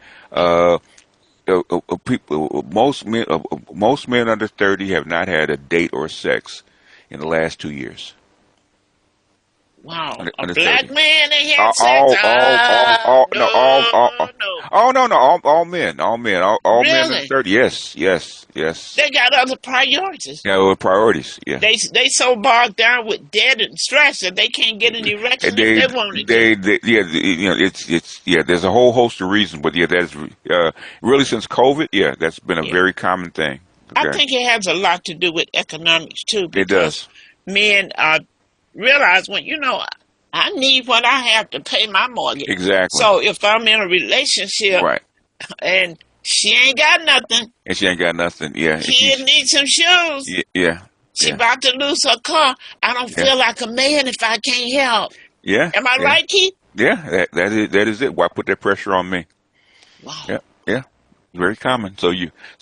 Most men under 30 have not had a date or sex in the last 2 years. Wow, a Under black 30. man ain't had sex? All, no, No. oh no, no, all men under Really? 30. Yes, yes, yes. They got other priorities. Yeah, well, priorities. Yeah. They so bogged down with debt and stress that they can't get an And erection if they wanted to. yeah, yeah. There's a whole host of reasons, but yeah, that's really since COVID. Yeah, that's been a Yeah. very common thing. I Okay, think it has a lot to do with economics too, it because does. men realize when I need what I have to pay my mortgage. Exactly. So if I'm in a relationship Right. and she ain't got nothing, And she ain't got nothing. Yeah. And kid needs some shoes. yeah, yeah, She yeah, about to lose her car. I don't yeah, feel like a man if I can't help. yeah, Am I yeah, right, Keith? yeah. That is it. Why put that pressure on me? Wow. Yeah, yeah. Very common. So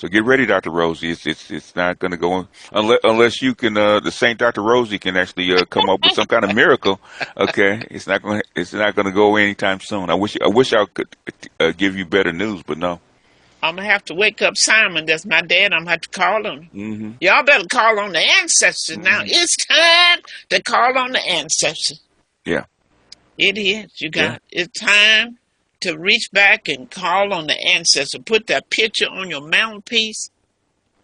get ready, Dr. Rosie. It's not going to go unless you can. The Saint Dr. Rosie can actually come up with some kind of miracle. Okay, it's not going to go anytime soon. I wish I could give you better news, but no. I'm going to have to wake up Simon. That's my dad. I'm going to have to call him. Hmm. Y'all better call on the ancestors now. Hmm. It's time to call on the ancestors. Yeah, It is. yeah. It's time to reach back and call on the ancestor. Put that picture on your mantelpiece.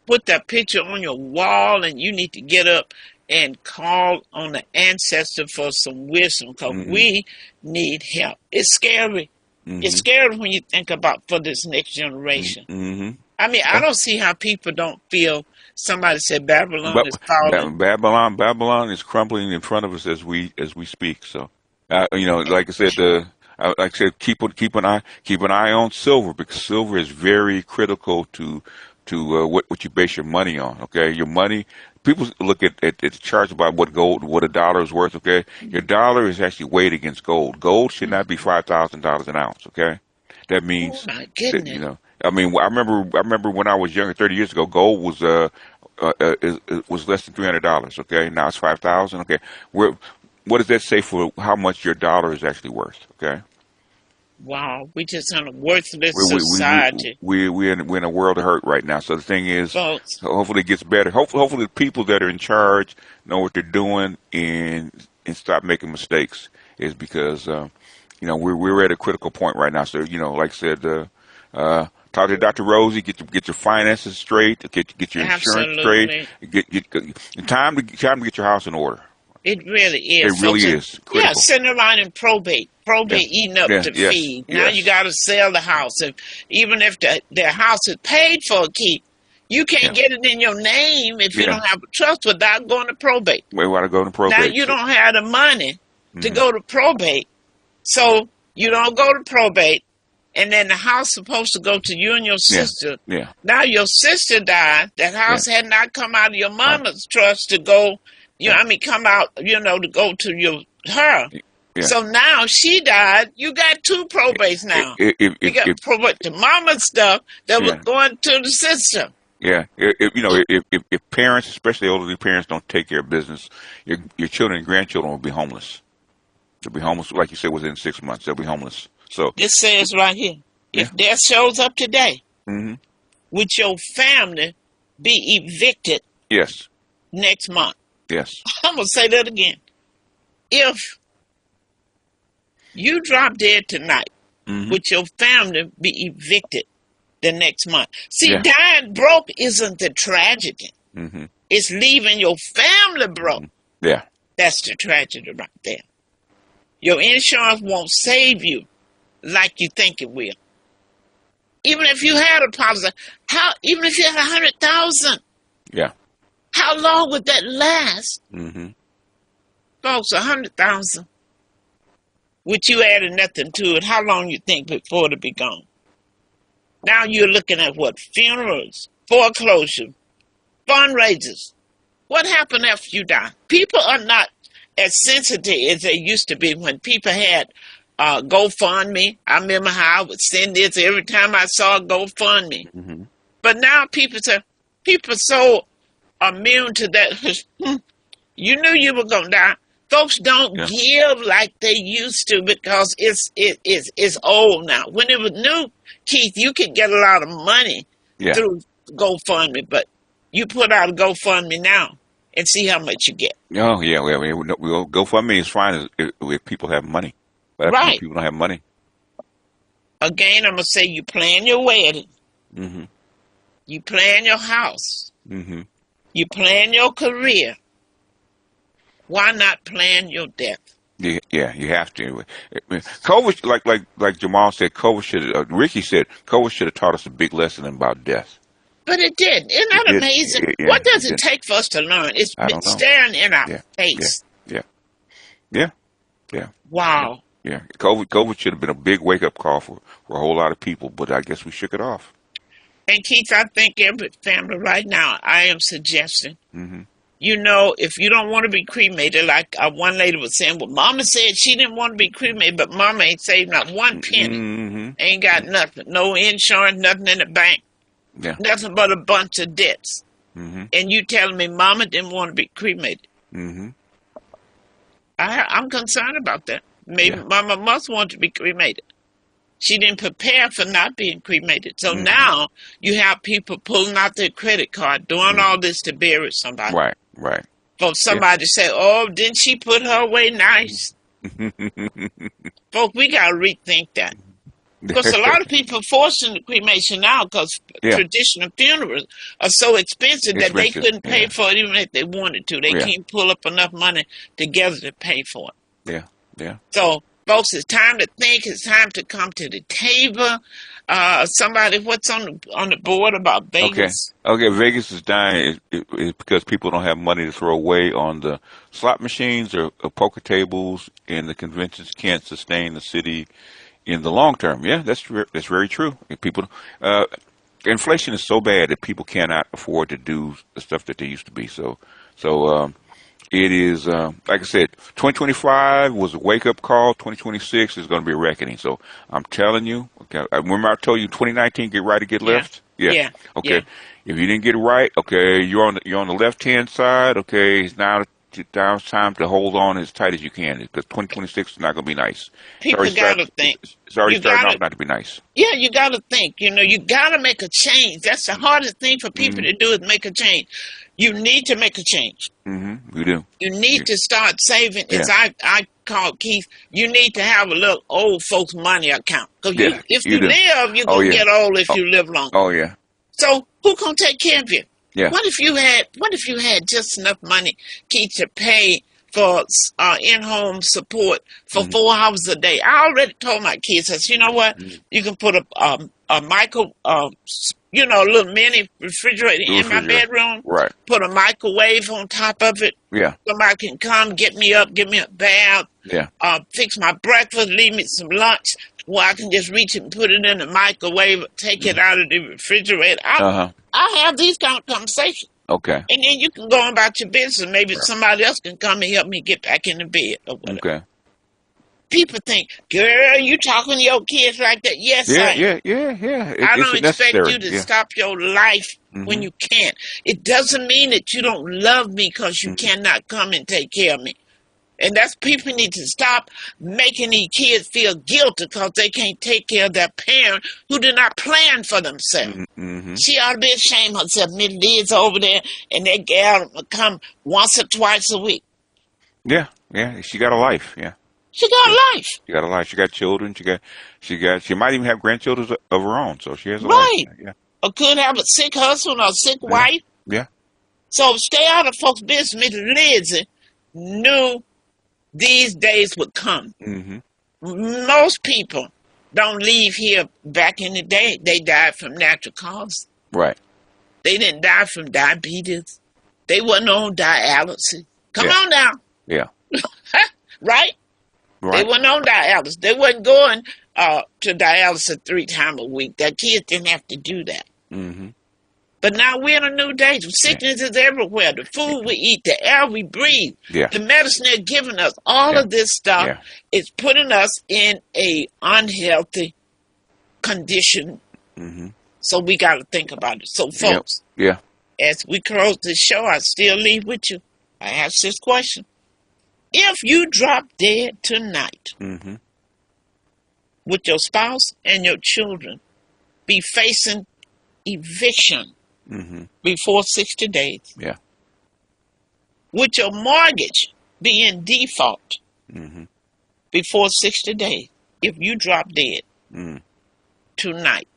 Put that picture on your wall, and you need to get up and call on the ancestor for some wisdom because Hmm. we need help. It's scary. It's Hmm. scary when you think about for this next generation. Hmm. I mean, I Yeah. don't see how people don't feel. Somebody said Babylon But is falling. Babylon is crumbling in front of us as we speak. So, like I said, keep an eye on silver because silver is very critical to what you base your money on. Okay, your money people look at the charts about what a dollar is worth. Okay, your dollar is actually weighed against gold. Gold should not be $5,000 an ounce. Okay, that Oh means my that goodness. I mean, I remember when I was younger, 30 years ago, gold was was less than $300. Okay, now it's 5,000. Okay, what does that say for how much your dollar is actually worth? Okay. Wow, we just in a worthless We we we society, we're in a world of hurt right now. So the thing is, folks. hopefully it gets better. Hopefully the people that are in charge know what they're doing and stop making mistakes. Is because we're at a critical point right now. So like I said, talk to Dr. Rosie, get your finances straight, get your insurance Absolutely. straight, get time to get your house in order. It really is. It really folks. is Yeah, critical. sitting around in probate. Probate Yeah. eating up Yeah. to Yes. feed. Now Yes. you got to sell the house. Even if their house is paid for, Keith, you can't Yeah. get it in your name if you Yeah. don't have a trust without going to probate. We want to go to probate. Now you don't have the money to Mhm. go to probate, so you don't go to probate, and then the house supposed to go to you and your Yeah. sister. Yeah. Now your sister died. That house had not come out of your mama's trust to go. Come out. To go to her. Yeah. So now she died. You got two probates now. You got probate the mama's stuff that was Yeah. going to the sister. Yeah, if parents, especially elderly parents, don't take care of business, your children and grandchildren will be homeless. They'll be homeless, like you said, within 6 months. They'll be homeless. So It says right here, if death shows up today, hmm would your family be evicted yes, next month? yes, I'm going to say that again. If you drop dead tonight, hmm would your family be evicted the next month? See, Yeah. dying broke isn't the tragedy. hmm It's leaving your family broke. yeah, That's the tragedy right there. Your insurance won't save you like you think it will. Even if you had a policy, even if you had 100,000, yeah, how long would that last? hmm Folks, 100,000. With you adding nothing to it, how long you think before it'll be gone? Now you're looking at what? Funerals, foreclosure, fundraisers. What happened after you die? People are not as sensitive as they used to be when people had GoFundMe. I remember how I would send this every time I saw a GoFundMe. hmm But now people so immune to that. You knew you were gonna die. Folks don't Yeah. give like they used to because it's old now. When it was new, Keith, you could get a lot of money yeah, through GoFundMe, but you put out a GoFundMe now and see how much you get. oh yeah, we'll GoFundMe is fine if people have money, but Right. if people don't have money, Again, I'm gonna say you plan your wedding, hmm you plan your house, hmm you plan your career. Why not plan your death? yeah, you have to. COVID, like Jamal said, COVID should. Ricky said, COVID should have taught us a big lesson about death. But it did. Isn't that It did. amazing? Yeah, What does it it did. take for us to learn? It's I don't know. staring in our Yeah, face. yeah, yeah, yeah. Wow. Yeah, COVID should have been a big wake up call for a whole lot of people, but I guess we shook it off. And Keith, I think every family right now, I am suggesting, hmm if you don't want to be cremated, like one lady was saying, well, Mama said she didn't want to be cremated, but Mama ain't saved not one penny. hmm Ain't got nothing. No insurance, nothing in the bank, Yeah. nothing but a bunch of debts. hmm And you telling me Mama didn't want to be cremated. hmm I'm concerned about that. Maybe Yeah. Mama must want to be cremated. She didn't prepare for not being cremated. So Mhm. now you have people pulling out their credit card, doing all this to bury somebody. Right. Right. For somebody to say, oh, didn't she put her away nice? Folks, we got to rethink that. Because a lot of people are forced into cremation now because Yeah. traditional funerals are so expensive that they Expensive, couldn't pay yeah. for it even if they wanted to. They Yeah. can't pull up enough money together to pay for it. Yeah. Yeah. So, folks, it's time to think. It's time to come to the table. Somebody, what's on the board about Vegas? Okay. Vegas is dying is because people don't have money to throw away on the slot machines or poker tables, and the conventions can't sustain the city in the long term. Yeah, that's very true. If people, inflation is so bad that people cannot afford to do the stuff that they used to be. So it is, like I said, 2025 was a wake-up call. 2026 is going to be a reckoning. So I'm telling you, okay, remember I told you 2019, get right or get left? Yeah. Okay. Yeah. If you didn't get it right, okay, you're on the left-hand side, okay, now it's time to hold on as tight as you can, because 2026 is not going to be nice. People got to think. It's already starting off not to be nice. Yeah, you got to think. You got to make a change. That's the hardest thing for people to do, is make a change. You need to make a change. We do. You need to start saving. Yeah. As I called Keith, you need to have a little old folks money account. Because if you live, you're going to get old if you live long. Oh, yeah. So who's going to take care of you? Yeah. What if you had just enough money, Keith, to pay for in-home support for 4 hours a day? I already told my kids, I said, you know what? You can put a micro, a little mini refrigerator in my bedroom. Right. Put a microwave on top of it. Yeah. Somebody can come, get me up, give me a bath. Yeah. Fix my breakfast, leave me some lunch, where I can just reach it and put it in the microwave, take it out of the refrigerator. I have these kind of conversations. Okay. And then you can go on about your business. Maybe somebody else can come and help me get back in the bed or whatever. Okay. People think, girl, you talking to your kids like that? Yes, I am. Yeah. I don't expect you to stop your life when you can't. It doesn't mean that you don't love me because you cannot come and take care of me. And that's, people need to stop making these kids feel guilty because they can't take care of their parent who did not plan for themselves. She ought to be ashamed of herself. Miss Liz over there, and that gal will come once or twice a week. Yeah. She got a life. Yeah. She got a life. She got a life. She got children. She might even have grandchildren of her own. So she has a life. Yeah. Or could have a sick husband or a sick wife. Yeah. So stay out of folks' business. Miss Liz knew these days would come. Most people don't leave here. Back in the day, they died from natural causes. Right. They didn't die from diabetes. They wasn't on dialysis. Come on now. Yeah. Right? They wasn't on dialysis. They wasn't going to dialysis 3 times a week. Their kids didn't have to do that. But now we're in a new day. Sickness is everywhere. The food we eat, the air we breathe, the medicine they're giving us, all of this stuff is putting us in a unhealthy condition. So we got to think about it. So, folks, as we close this show, I still leave with you. I ask this question. If you drop dead tonight, would your spouse and your children be facing eviction before 60 days? Yeah. Would your mortgage be in default before 60 days if you drop dead tonight?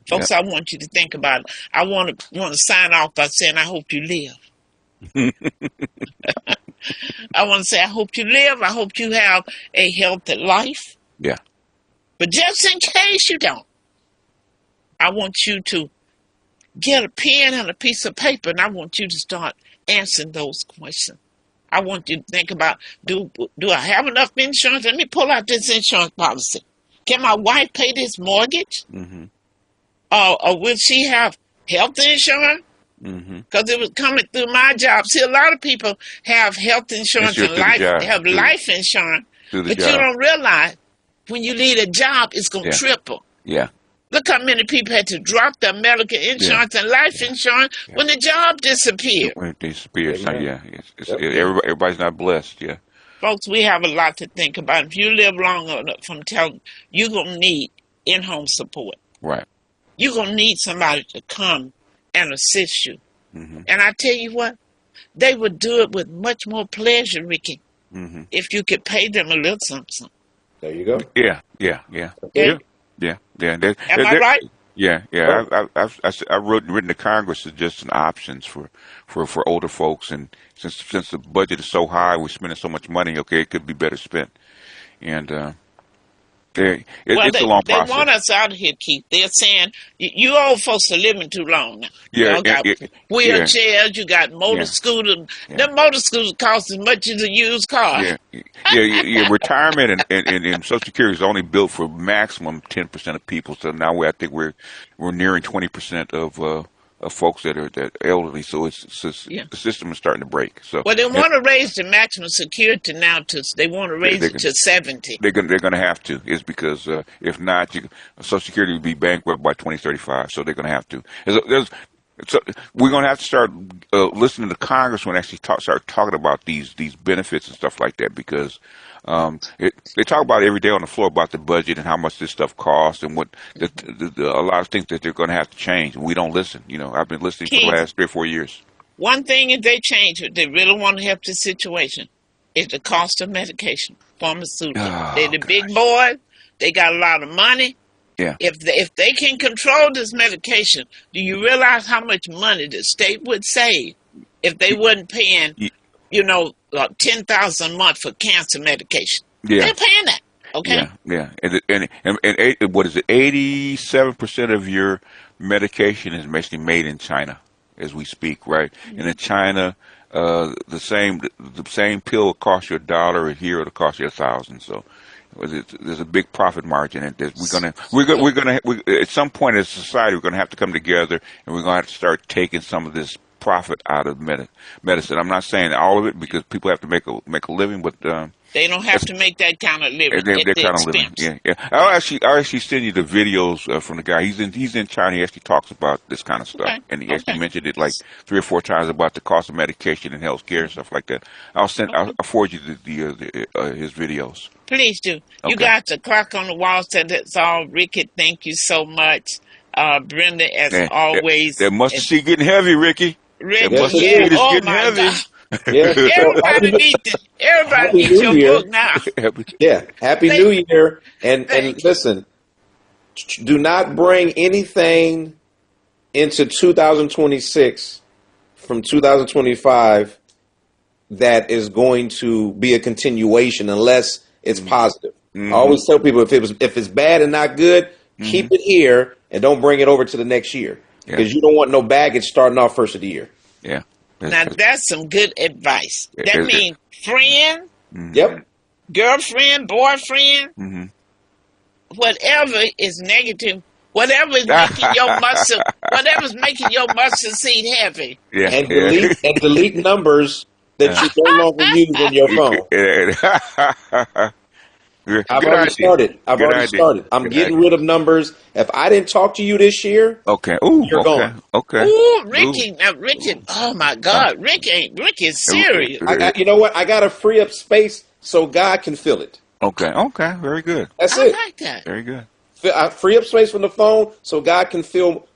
Folks, I want you to think about it. I want to sign off by saying I hope you live. I want to say I hope you live. I hope you have a healthy life. Yeah. But just in case you don't, I want you to get a pen and a piece of paper, and I want you to start answering those questions. I want you to think about, do I have enough insurance? Let me pull out this insurance policy. Can my wife pay this mortgage? Or will she have health insurance? Because it was coming through my job. See, a lot of people have health insurance and life insurance, but you don't realize when you leave a job, it's going to triple. Yeah. Look how many people had to drop their medical insurance and life insurance when the job disappeared. When it disappears, everybody's not blessed, Folks, we have a lot to think about. If you live long enough, I'm telling you, you're going to need in-home support. Right. You're going to need somebody to come and assist you. And I tell you what, they would do it with much more pleasure, Ricky, if you could pay them a little something. There you go. Yeah. Am I right? Yeah. I've written to Congress suggesting options for older folks, and since the budget is so high, we're spending so much money. Okay, it could be better spent, and It's a long process. They want us out of here, Keith. They're saying you old folks are living too long now. Yeah, you got wheelchairs, you got motor scooters. Them motor scooters cost as much as a used car. Yeah. Retirement and Social Security is only built for maximum 10% of people. So now I think we're nearing 20% of folks that are elderly. So the system is starting to break. So they want to raise the maximum security now they want to raise it to 70. They're going to have to. It's because if not, Social Security will be bankrupt by 2035. So they're going to have to. So we're going to have to start listening to Congress when actually start talking about these benefits and stuff like that, because they talk about it every day on the floor about the budget and how much this stuff costs and what a lot of things that they're going to have to change. And we don't listen. I've been listening for the last 3 or 4 years. One thing, if they change it, they really want to help the situation, is the cost of medication, pharmaceuticals. They're the big boys. They got a lot of money. Yeah. If they can control this medication, do you realize how much money the state would save if they wasn't paying, $10,000 a month for cancer medication? Yeah. They're paying that. Okay. Yeah. And what is it? 87% of your medication is basically made in China as we speak, right? Mm-hmm. And in China, the same pill will cost you $1, and here it'll cost you $1,000. So there's a big profit margin, and we're gonna at some point as a society we're gonna have to come together, and we're gonna have to start taking some of this profit out of medicine. I'm not saying all of it, because people have to make a living, but they don't have to make that kind of living. They're kind of living. Yeah. I'll actually send you the videos from the guy. He's in China. He actually talks about this kind of stuff, and he actually mentioned it like 3 or 4 times about the cost of medication and health care and stuff like that. I'll forward you his videos. Please do. You got the clock on the wall said that's all. Ricky, thank you so much. Brenda, as always. That mustard seed getting heavy, Ricky. Ricky, oh my heavy. God. Yeah. Everybody needs your book now. Happy New Year. And listen, do not bring anything into 2026 from 2025 that is going to be a continuation unless it's positive. Mm-hmm. I always tell people if it's bad and not good, keep it here and don't bring it over to the next year, because you don't want no baggage starting off first of the year. Yeah. Now that's some good advice. That means friend, girlfriend, boyfriend, whatever is negative, whatever is making whatever's making your mustard seed heavy. Yeah. And delete numbers that you no longer use in your phone. I've already started. I'm getting rid of numbers. If I didn't talk to you this year, you're gone. Okay. Ooh, Ricky. Now, Ricky. Oh my God, Ricky is serious. You know what? I got to free up space so God can fill it. Okay. Very good. That's it. I like that. Very good. I free up space from the phone so God can fill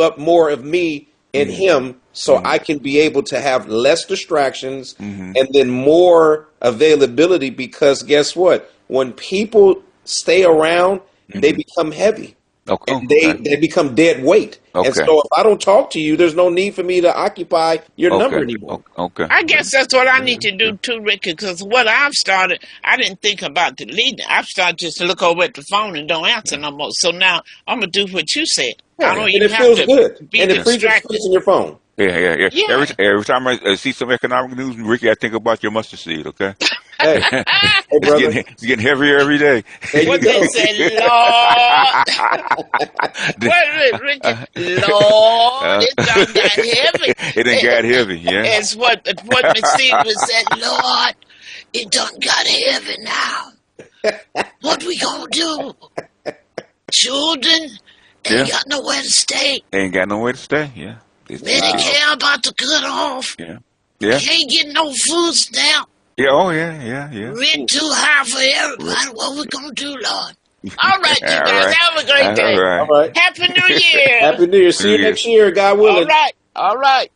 up more of me in Him, so I can be able to have less distractions and then more availability. Because guess what? When people stay around, they become heavy. And they become dead weight. And so if I don't talk to you, there's no need for me to occupy your number anymore. I guess that's what I need to do too, Ricky, because what I've started, I didn't think about deleting. I've started just to look over at the phone and don't answer no more. So now I'm going to do what you said. I don't even have to good. be and it frees distracted. space in your phone. Yeah. Every time I see some economic news, Ricky, I think about your mustard seed, okay? Hey, brother. It's getting heavier every day. What they say, Lord. What, Ricky? Lord, it done got heavy. It done got heavy, yeah. It's what Miss Stevens said, Lord, it done got heavy now. What we gonna do? Children ain't got nowhere to stay. Ain't got nowhere to stay, yeah. Medicare about to cut off. Yeah. Can't get no food stamp. Yeah. Rent too high for everybody. What we gonna do, Lord? All right, you guys. Have a great day. All right. Happy New Year. Happy New Year. See you next year, God willing. All right.